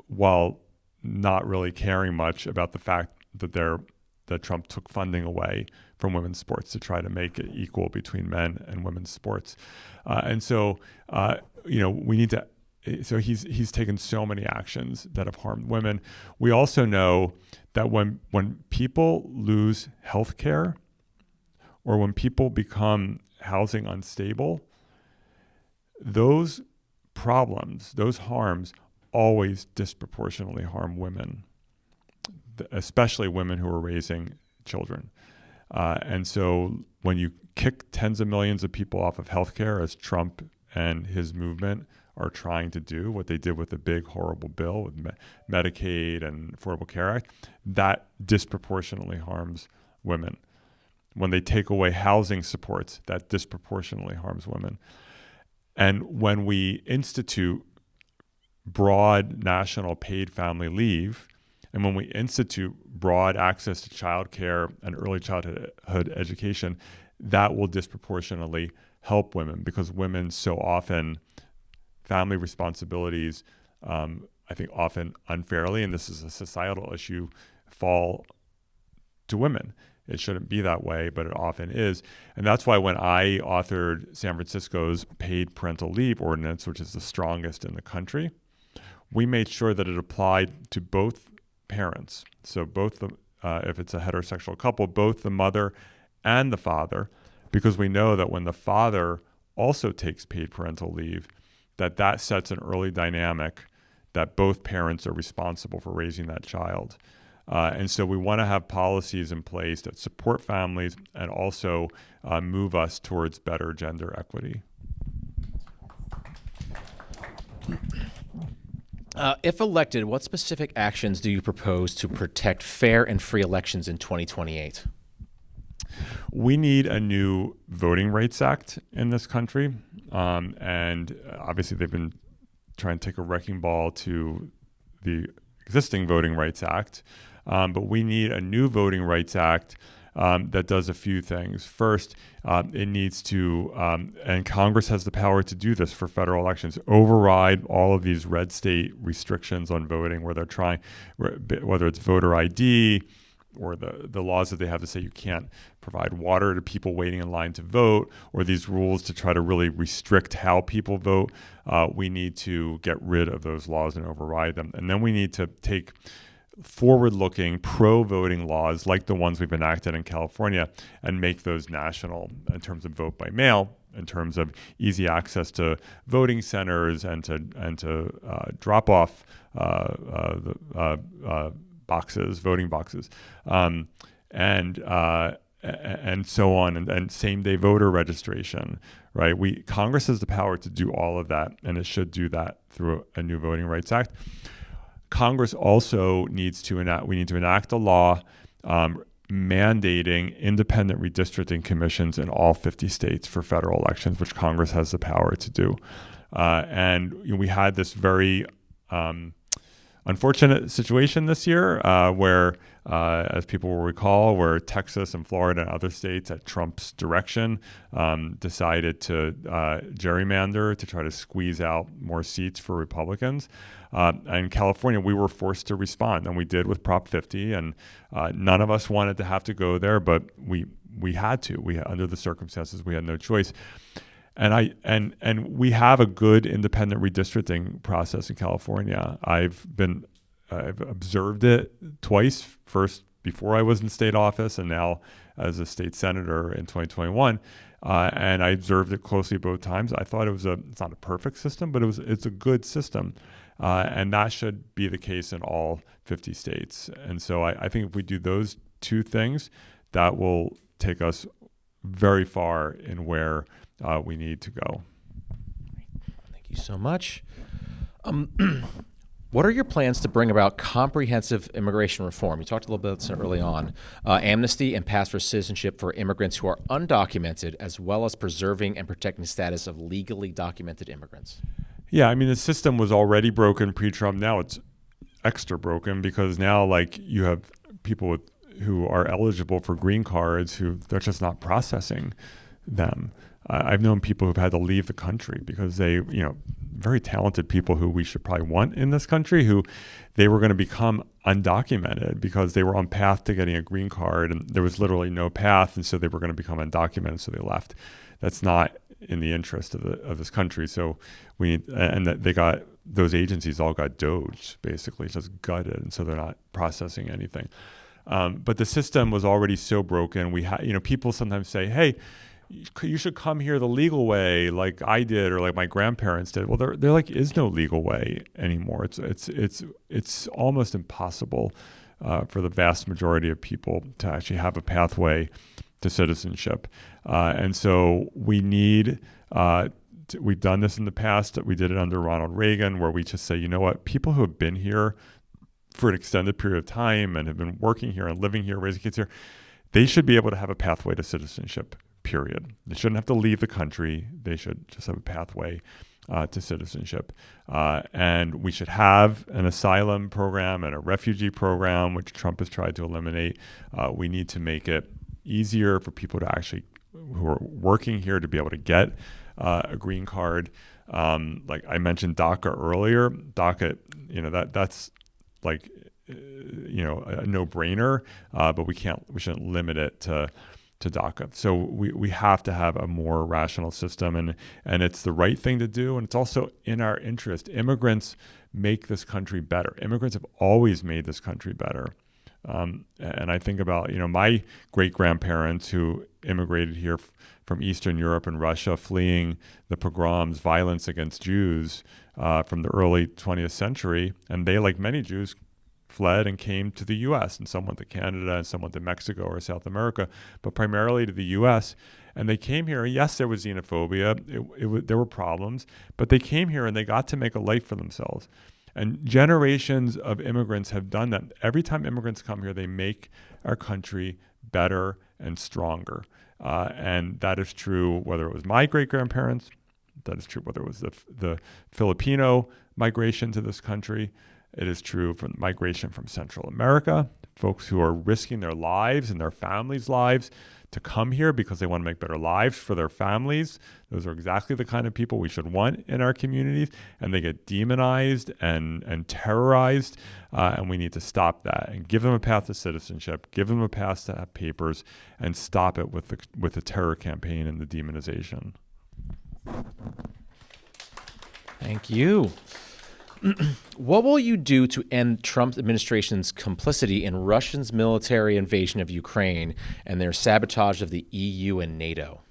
[SPEAKER 3] while not really caring much about the fact that Trump took funding away from women's sports to try to make it equal between men and women's sports. And so, we need to. So he's taken so many actions that have harmed women. We also know that when people lose health care or when people become housing unstable, those problems, those harms always disproportionately harm women, especially women who are raising children. And so when you kick tens of millions of people off of health care, as Trump and his movement are trying to do, what they did with the big, horrible bill with Medicaid and Affordable Care Act, that disproportionately harms women. When they take away housing supports, that disproportionately harms women. And when we institute broad national paid family leave, and when we institute broad access to childcare and early childhood education, that will disproportionately help women, because women so often, family responsibilities, I think often unfairly, and this is a societal issue, fall to women. It shouldn't be that way, but it often is. And that's why when I authored San Francisco's paid parental leave ordinance, which is the strongest in the country, we made sure that it applied to both parents. So both if it's a heterosexual couple, both the mother and the father, because we know that when the father also takes paid parental leave, that sets an early dynamic that both parents are responsible for raising that child. And so we want to have policies in place that support families and also move us towards better gender equity.
[SPEAKER 1] If elected, what specific actions do you propose to protect fair and free elections in 2028?
[SPEAKER 3] We need a new Voting Rights Act in this country. And obviously they've been trying to take a wrecking ball to the existing Voting Rights Act. But we need a new Voting Rights Act that does a few things. First, it needs to, and Congress has the power to do this for federal elections, override all of these red state restrictions on voting where they're trying, whether it's voter ID or the laws that they have to say you can't provide water to people waiting in line to vote, or these rules to try to really restrict how people vote. We need to get rid of those laws and override them. And then we need to take forward-looking pro-voting laws like the ones we've enacted in California and make those national in terms of vote by mail, in terms of easy access to voting centers and to drop off boxes, voting boxes, and so on, and same-day voter registration. Right? Congress has the power to do all of that, and it should do that through a new Voting Rights Act. Congress also needs to enact a law mandating independent redistricting commissions in all 50 states for federal elections, which Congress has the power to do. And we had this very unfortunate situation this year where, as people will recall, where Texas and Florida and other states at Trump's direction decided to gerrymander to try to squeeze out more seats for Republicans. And in California, we were forced to respond, and we did with Prop 50. And none of us wanted to have to go there, but we had to. Under the circumstances, we had no choice. And we have a good independent redistricting process in California. I've observed it twice, first before I was in state office and now as a state senator in 2021. And I observed it closely both times. I thought it's not a perfect system, but it's a good system. And that should be the case in all 50 states. And so I think if we do those two things, that will take us very far in where we need to go.
[SPEAKER 1] Thank you so much. What are your plans to bring about comprehensive immigration reform? You talked a little bit about this early on. Amnesty and pass for citizenship for immigrants who are undocumented, as well as preserving and protecting the status of legally documented immigrants. Yeah,
[SPEAKER 3] I mean, the system was already broken pre-Trump. Now it's extra broken because now, you have people who are eligible for green cards who they're just not processing them. I've known people who've had to leave the country because they, very talented people who we should probably want in this country, who they were going to become undocumented because they were on path to getting a green card and there was literally no path, and so they were going to become undocumented, so they left. That's not in the interest of this country. So those agencies all got doged, basically, just gutted, and so they're not processing anything. But the system was already so broken. People sometimes say, "Hey, you should come here the legal way, like I did, or like my grandparents did." Well, there is no legal way anymore. It's almost impossible for the vast majority of people to actually have a pathway to citizenship, and so we need. We've done this in the past. We did it under Ronald Reagan, where we just say, you know what, people who have been here for an extended period of time and have been working here and living here, raising kids here, they should be able to have a pathway to citizenship period. They shouldn't have to leave the country. They should just have a pathway to citizenship. And we should have an asylum program and a refugee program, which Trump has tried to eliminate. We need to make it easier for people to actually, who are working here, to be able to get a green card. Like I mentioned DACA earlier. DACA, that's like, a no-brainer, but we shouldn't limit it to DACA. So we have to have a more rational system, and it's the right thing to do, and it's also in our interest. Immigrants make this country better. Immigrants have always made this country better. And I think about, my great-grandparents who immigrated here from Eastern Europe and Russia, fleeing the pogroms, violence against Jews from the early 20th century. And they, like many Jews, fled and came to the U.S. and some went to Canada and some went to Mexico or South America, but primarily to the U.S. And they came here. Yes, there was xenophobia. There were problems, but they came here and they got to make a life for themselves. And generations of immigrants have done that. Every time immigrants come here, they make our country better and stronger. And that is true whether it was my great-grandparents, that is true whether it was the Filipino migration to this country. It is true for migration from Central America, folks who are risking their lives and their families' lives to come here because they want to make better lives for their families. Those are exactly the kind of people we should want in our communities, and they get demonized and terrorized, and we need to stop that and give them a path to citizenship, give them a path to have papers, and stop it with the terror campaign and the demonization.
[SPEAKER 1] Thank you. What will you do to end Trump administration's complicity in Russia's military invasion of Ukraine and their sabotage of the EU and NATO?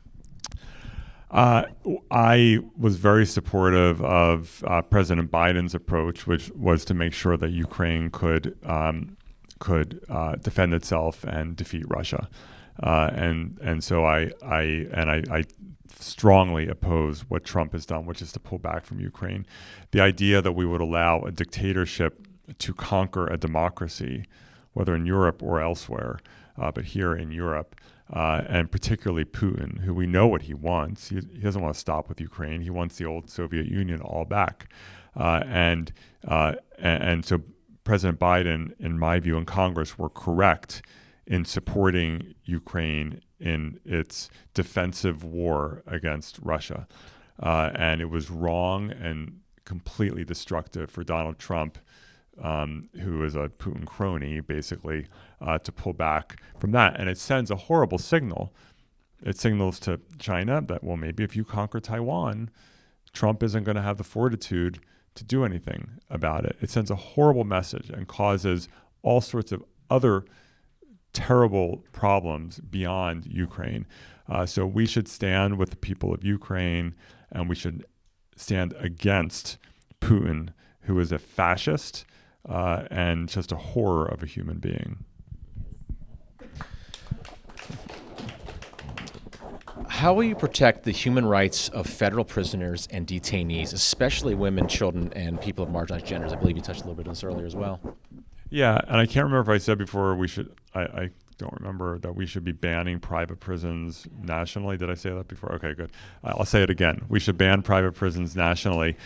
[SPEAKER 3] I was very supportive of President Biden's approach, which was to make sure that Ukraine could defend itself and defeat Russia, and so I strongly oppose what Trump has done, which is to pull back from Ukraine. The idea that we would allow a dictatorship to conquer a democracy, whether in Europe or elsewhere, but here in Europe, and particularly Putin, who we know what he wants. He doesn't want to stop with Ukraine. He wants the old Soviet Union all back. And so President Biden, in my view, and Congress were correct in supporting Ukraine in its defensive war against Russia. And it was wrong and completely destructive for Donald Trump, who is a Putin crony, basically, to pull back from that. And it sends a horrible signal. It signals to China that, well, maybe if you conquer Taiwan, Trump isn't going to have the fortitude to do anything about it. It sends a horrible message and causes all sorts of other terrible problems beyond Ukraine. So we should stand with the people of Ukraine, and we should stand against Putin, who is a fascist and just a horror of a human being.
[SPEAKER 1] How will you protect the human rights of federal prisoners and detainees, especially women, children, and people of marginalized genders? I believe you touched a little bit on this earlier as well.
[SPEAKER 3] Yeah, and I can't remember if I said before we should, I don't remember that we should be banning private prisons nationally. Did I say that before? Okay, good. I'll say it again. We should ban private prisons nationally.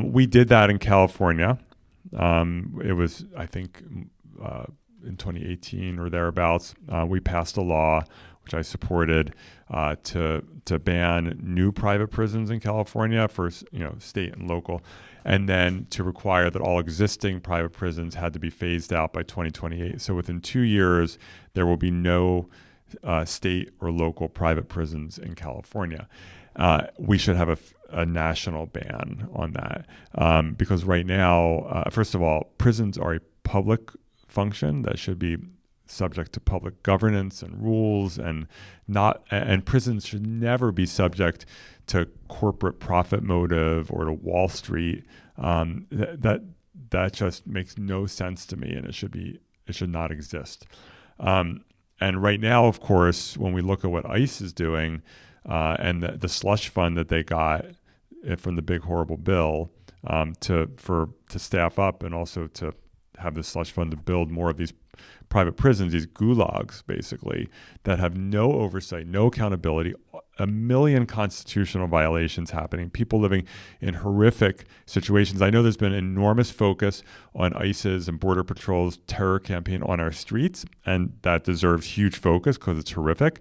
[SPEAKER 3] We did that in California. It was, I think, in 2018 or thereabouts, we passed a law, which I supported, to ban new private prisons in California for state and local, and then to require that all existing private prisons had to be phased out by 2028. So within 2 years, there will be no state or local private prisons in California. We should have a national ban on that because right now, first of all, prisons are a public function that should be subject to public governance and rules, and prisons should never be subject to corporate profit motive or to Wall Street. That just makes no sense to me, and it should not exist. And right now, of course, when we look at what ICE is doing and the slush fund that they got from the big horrible bill to staff up and also to have the slush fund to build more of these private prisons, these gulags, basically, that have no oversight, no accountability. a million constitutional violations happening, people living in horrific situations. I know there's been enormous focus on ICE's and Border Patrol's terror campaign on our streets, and that deserves huge focus because it's horrific.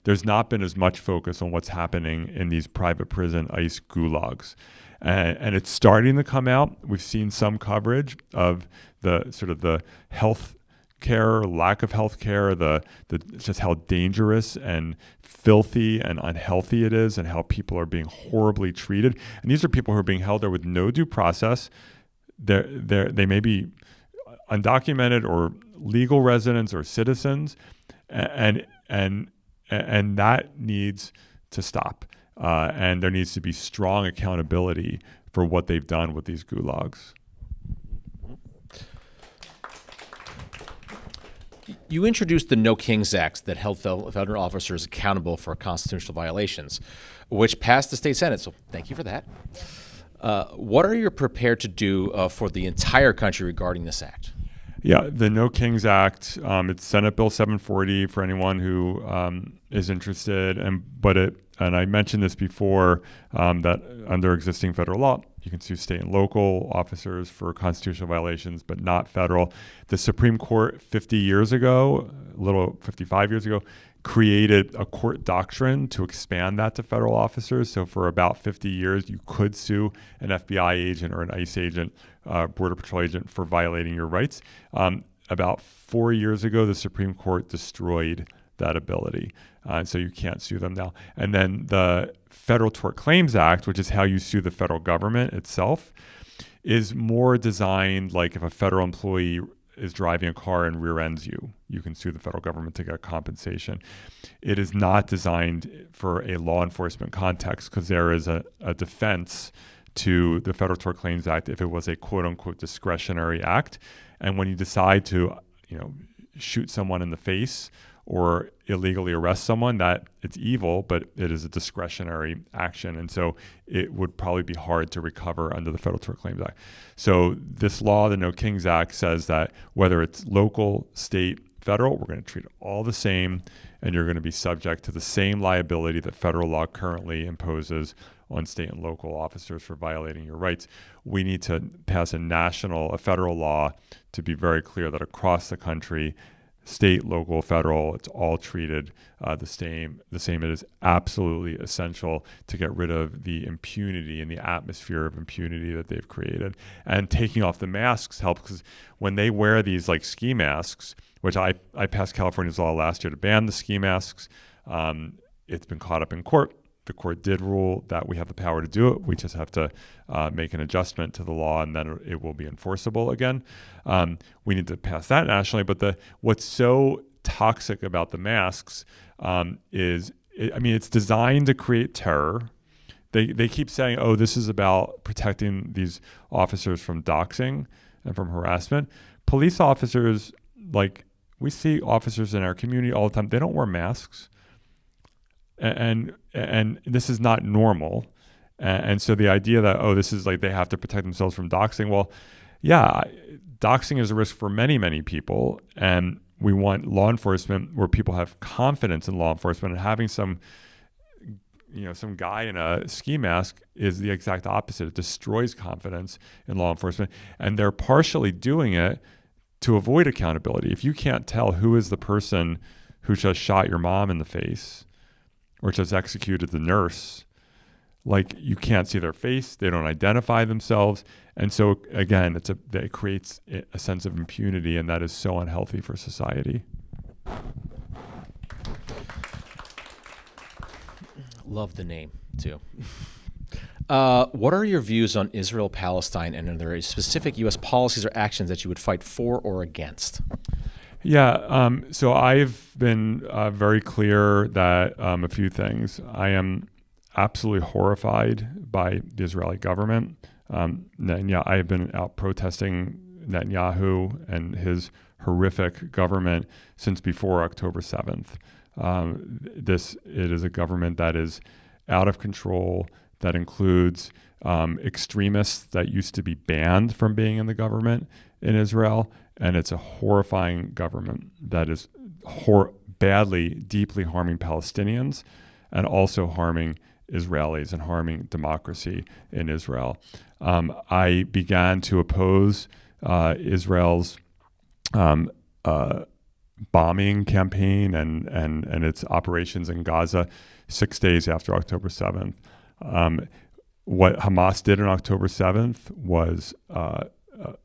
[SPEAKER 3] There's not been as much focus on what's happening in these private prison ICE gulags. And it's starting to come out. We've seen some coverage of the sort of the health care, lack of health care, the just how dangerous and filthy and unhealthy it is, and how people are being horribly treated. And these are people who are being held there with no due process. They may be undocumented or legal residents or citizens, and that needs to stop. And there needs to be strong accountability for what they've done with these gulags.
[SPEAKER 1] You introduced the No Kings Act that held federal officers accountable for constitutional violations, which passed the state Senate. So thank you for that. What are you prepared to do for the entire country regarding this act?
[SPEAKER 3] Yeah, the No Kings Act, it's Senate Bill 740 for anyone who is interested. And I mentioned this before, that under existing federal law, you can sue state and local officers for constitutional violations, but not federal. The Supreme Court 50 years ago, 55 years ago, created a court doctrine to expand that to federal officers. So for about 50 years, you could sue an FBI agent or an ICE agent, Border Patrol agent, for violating your rights. About 4 years ago, the Supreme Court destroyed that ability. So you can't sue them now. And then the Federal Tort Claims Act, which is how you sue the federal government itself, is more designed like if a federal employee is driving a car and rear ends you, you can sue the federal government to get compensation. It is not designed for a law enforcement context because there is a defense to the Federal Tort Claims Act if it was a quote unquote discretionary act. And when you decide to, shoot someone in the face or illegally arrest someone, that it's evil, but it is a discretionary action. And so it would probably be hard to recover under the Federal Tort Claims Act. So this law, the No Kings Act, says that whether it's local, state, federal, we're going to treat it all the same, and you're going to be subject to the same liability that federal law currently imposes on state and local officers for violating your rights. We need to pass a federal law to be very clear that across the country, state, local, federal, it's all treated the same. It is absolutely essential to get rid of the impunity and the atmosphere of impunity that they've created. And taking off the masks helps, because when they wear these like ski masks, which I passed California's law last year to ban the ski masks, it's been caught up in court. The court did rule that we have the power to do it. We just have to make an adjustment to the law, and then it will be enforceable again. We need to pass that nationally. But what's so toxic about the masks it's designed to create terror. They keep saying, oh, this is about protecting these officers from doxing and from harassment. Police officers, we see officers in our community all the time, they don't wear masks. And this is not normal. And so the idea that, this is they have to protect themselves from doxing. Well, yeah, doxing is a risk for many, many people. And we want law enforcement where people have confidence in law enforcement, and having some guy in a ski mask is the exact opposite. It destroys confidence in law enforcement. And they're partially doing it to avoid accountability. If you can't tell who is the person who just shot your mom in the face, or just executed the nurse, you can't see their face, they don't identify themselves. And so again, it creates a sense of impunity, and that is so unhealthy for society.
[SPEAKER 1] Love the name too. What are your views on Israel, Palestine, and are there specific U.S. policies or actions that you would fight for or against?
[SPEAKER 3] Yeah, so I've been very clear that a few things. I am absolutely horrified by the Israeli government. I have been out protesting Netanyahu and his horrific government since before October 7th. It is a government that is out of control, that includes extremists that used to be banned from being in the government in Israel. And it's a horrifying government that is badly, deeply harming Palestinians and also harming Israelis and harming democracy in Israel. I began to oppose Israel's bombing campaign and its operations in Gaza 6 days after October 7th. What Hamas did on October 7th was a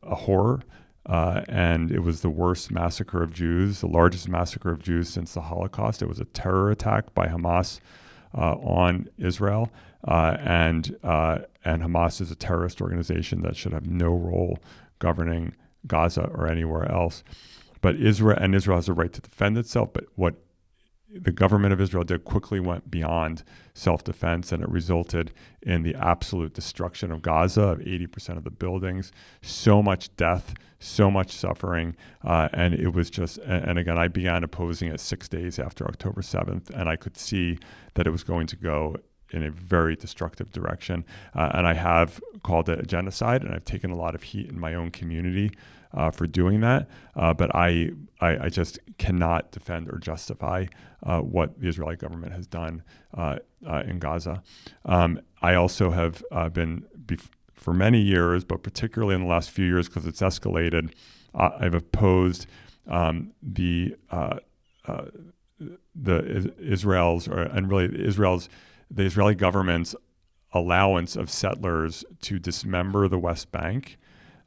[SPEAKER 3] horror, and it was the worst massacre of Jews, the largest massacre of Jews since the Holocaust. It was a terror attack by Hamas on Israel, and Hamas is a terrorist organization that should have no role governing Gaza or anywhere else. But Israel has a right to defend itself. But what the government of Israel did quickly went beyond self-defense, and it resulted in the absolute destruction of Gaza, of 80% of the buildings, so much death, so much suffering, and it was just, and again, I began opposing it 6 days after October 7th, and I could see that it was going to go in a very destructive direction, and I have called it a genocide, and I've taken a lot of heat in my own community for doing that, but I just cannot defend or justify what the Israeli government has done in Gaza. I also have been, for many years, but particularly in the last few years because it's escalated, I've opposed the Israeli government's allowance of settlers to dismember the West Bank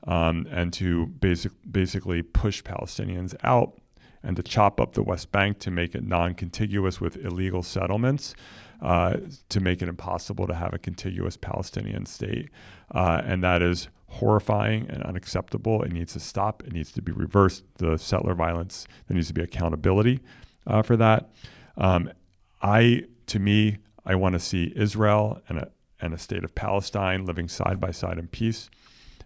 [SPEAKER 3] and to basically push Palestinians out and to chop up the West Bank to make it non-contiguous with illegal settlements, to make it impossible to have a contiguous Palestinian state. And that is horrifying and unacceptable. It needs to stop. It needs to be reversed. The settler violence, there needs to be accountability for that. To me, I want to see Israel and a state of Palestine living side by side in peace.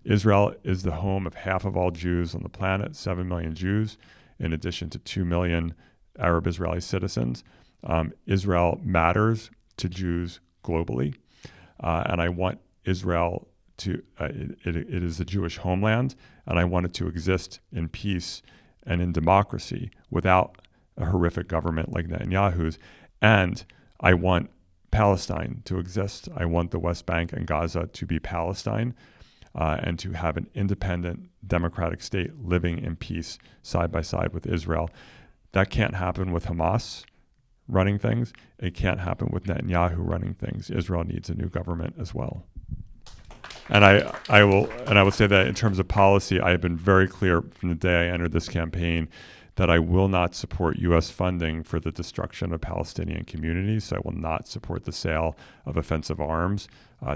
[SPEAKER 3] Israel is the home of half of all Jews on the planet, 7 million Jews, in addition to 2 million Arab Israeli citizens. Israel matters to Jews globally, and I want Israel to, it is a Jewish homeland, and I want it to exist in peace and in democracy without a horrific government like Netanyahu's, and I want Palestine to exist. I want the West Bank and Gaza to be Palestine, and to have an independent democratic state living in peace side by side with Israel. That can't happen with Hamas running things. It can't happen with Netanyahu running things. Israel needs a new government as well. And I will say that in terms of policy, I have been very clear from the day I entered this campaign that I will not support U.S. funding for the destruction of Palestinian communities. So I will not support the sale of offensive arms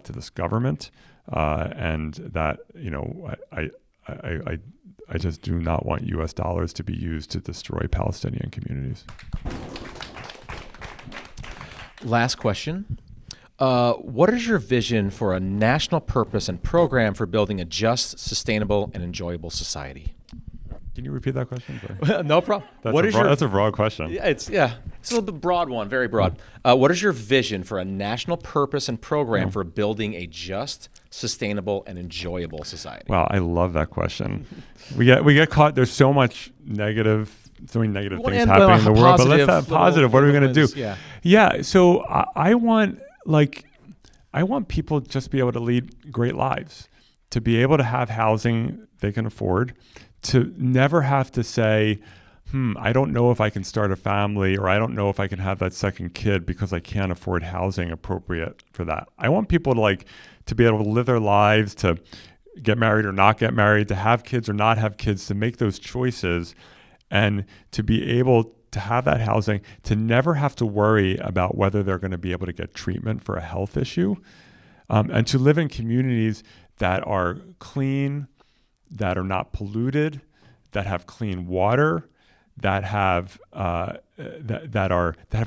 [SPEAKER 3] to this government. And that, I just do not want U.S. dollars to be used to destroy Palestinian communities.
[SPEAKER 1] Last question. What is your vision for a national purpose and program for building a just, sustainable, and enjoyable society?
[SPEAKER 3] Can you repeat that question?
[SPEAKER 1] No problem.
[SPEAKER 3] That's a broad question.
[SPEAKER 1] It's a broad one, very broad. What is your vision for a national purpose and program for building a just, sustainable, and enjoyable society?
[SPEAKER 3] Wow, I love that question. We get caught. There's so many negative things happening in the world. But let's have positive. What are we going to do? Yeah. So I want people just to be able to lead great lives, to be able to have housing they can afford, to never have to say, I don't know if I can start a family, or I don't know if I can have that second kid because I can't afford housing appropriate for that. I want people to be able to live their lives, to get married or not get married, to have kids or not have kids, to make those choices, and to be able to have that housing, to never have to worry about whether they're going to be able to get treatment for a health issue, and to live in communities that are clean, that are not polluted, that have clean water, that have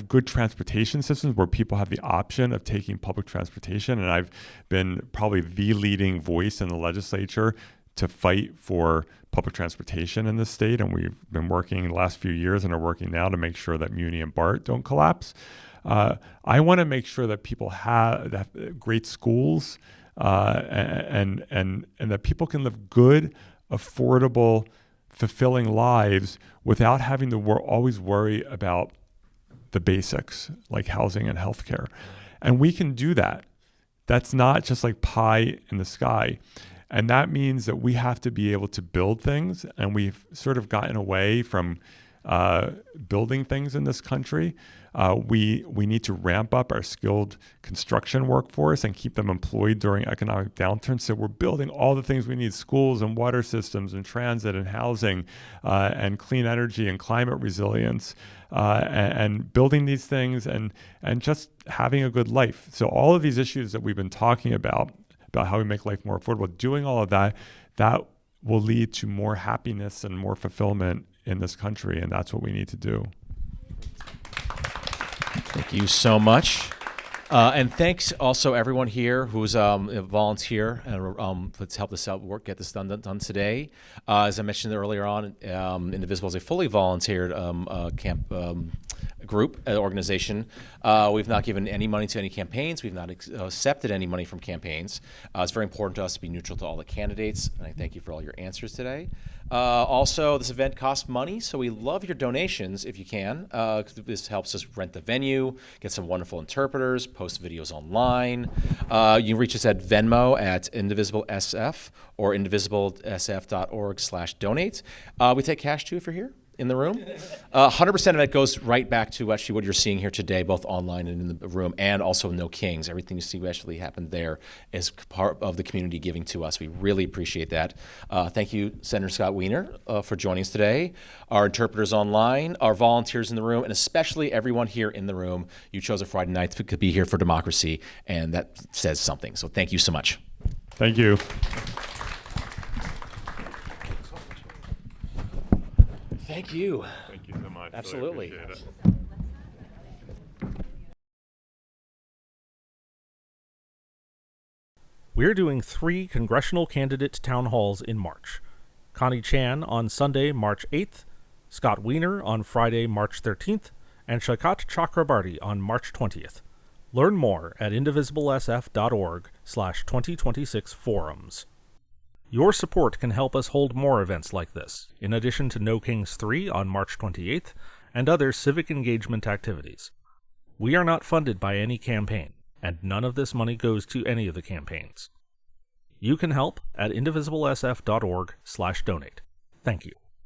[SPEAKER 3] good transportation systems where people have the option of taking public transportation. And I've been probably the leading voice in the legislature to fight for public transportation in this state, and we've been working the last few years and are working now to make sure that Muni and BART don't collapse. I want to make sure that people have great schools, and that people can live good, affordable, fulfilling lives without having to always worry about the basics like housing and healthcare. And we can do that. That's not just like pie in the sky. And that means that we have to be able to build things. And we've sort of gotten away from building things in this country. We need to ramp up our skilled construction workforce and keep them employed during economic downturns. So we're building all the things we need: schools and water systems and transit and housing and clean energy and climate resilience and building these things and just having a good life. So all of these issues that we've been talking about how we make life more affordable, doing all of that will lead to more happiness and more fulfillment in this country. And that's what we need to do.
[SPEAKER 1] Thank you so much. And thanks also everyone here who's a volunteer and let's help this out, get this done today. As I mentioned earlier on, Indivisible is a fully volunteered group, organization. We've not given any money to any campaigns. We've not accepted any money from campaigns. It's very important to us to be neutral to all the candidates, and I thank you for all your answers today. Also, this event costs money, so we love your donations if you can. This helps us rent the venue, get some wonderful interpreters, post videos online. You can reach us at Venmo at Indivisible SF or indivisiblesf.org/donate. We take cash too if you're here in the room. 100% of it goes right back to actually what you're seeing here today, both online and in the room, and also No Kings. Everything you see actually happened there is part of the community giving to us. We really appreciate that. Thank you, Senator Scott Wiener, for joining us today, our interpreters online, our volunteers in the room, and especially everyone here in the room. You chose a Friday night to be here for democracy, and that says something. So thank you so much.
[SPEAKER 3] Thank you.
[SPEAKER 1] Thank you.
[SPEAKER 3] Thank you so much.
[SPEAKER 1] Absolutely.
[SPEAKER 3] Really appreciate it.
[SPEAKER 4] We're doing 3 congressional candidate town halls in March. Connie Chan on Sunday, March 8th, Scott Wiener on Friday, March 13th, and Saikat Chakrabarti on March 20th. Learn more at indivisiblesf.org/2026forums. Your support can help us hold more events like this, in addition to No Kings 3 on March 28th and other civic engagement activities. We are not funded by any campaign, and none of this money goes to any of the campaigns. You can help at indivisiblesf.org/donate. Thank you.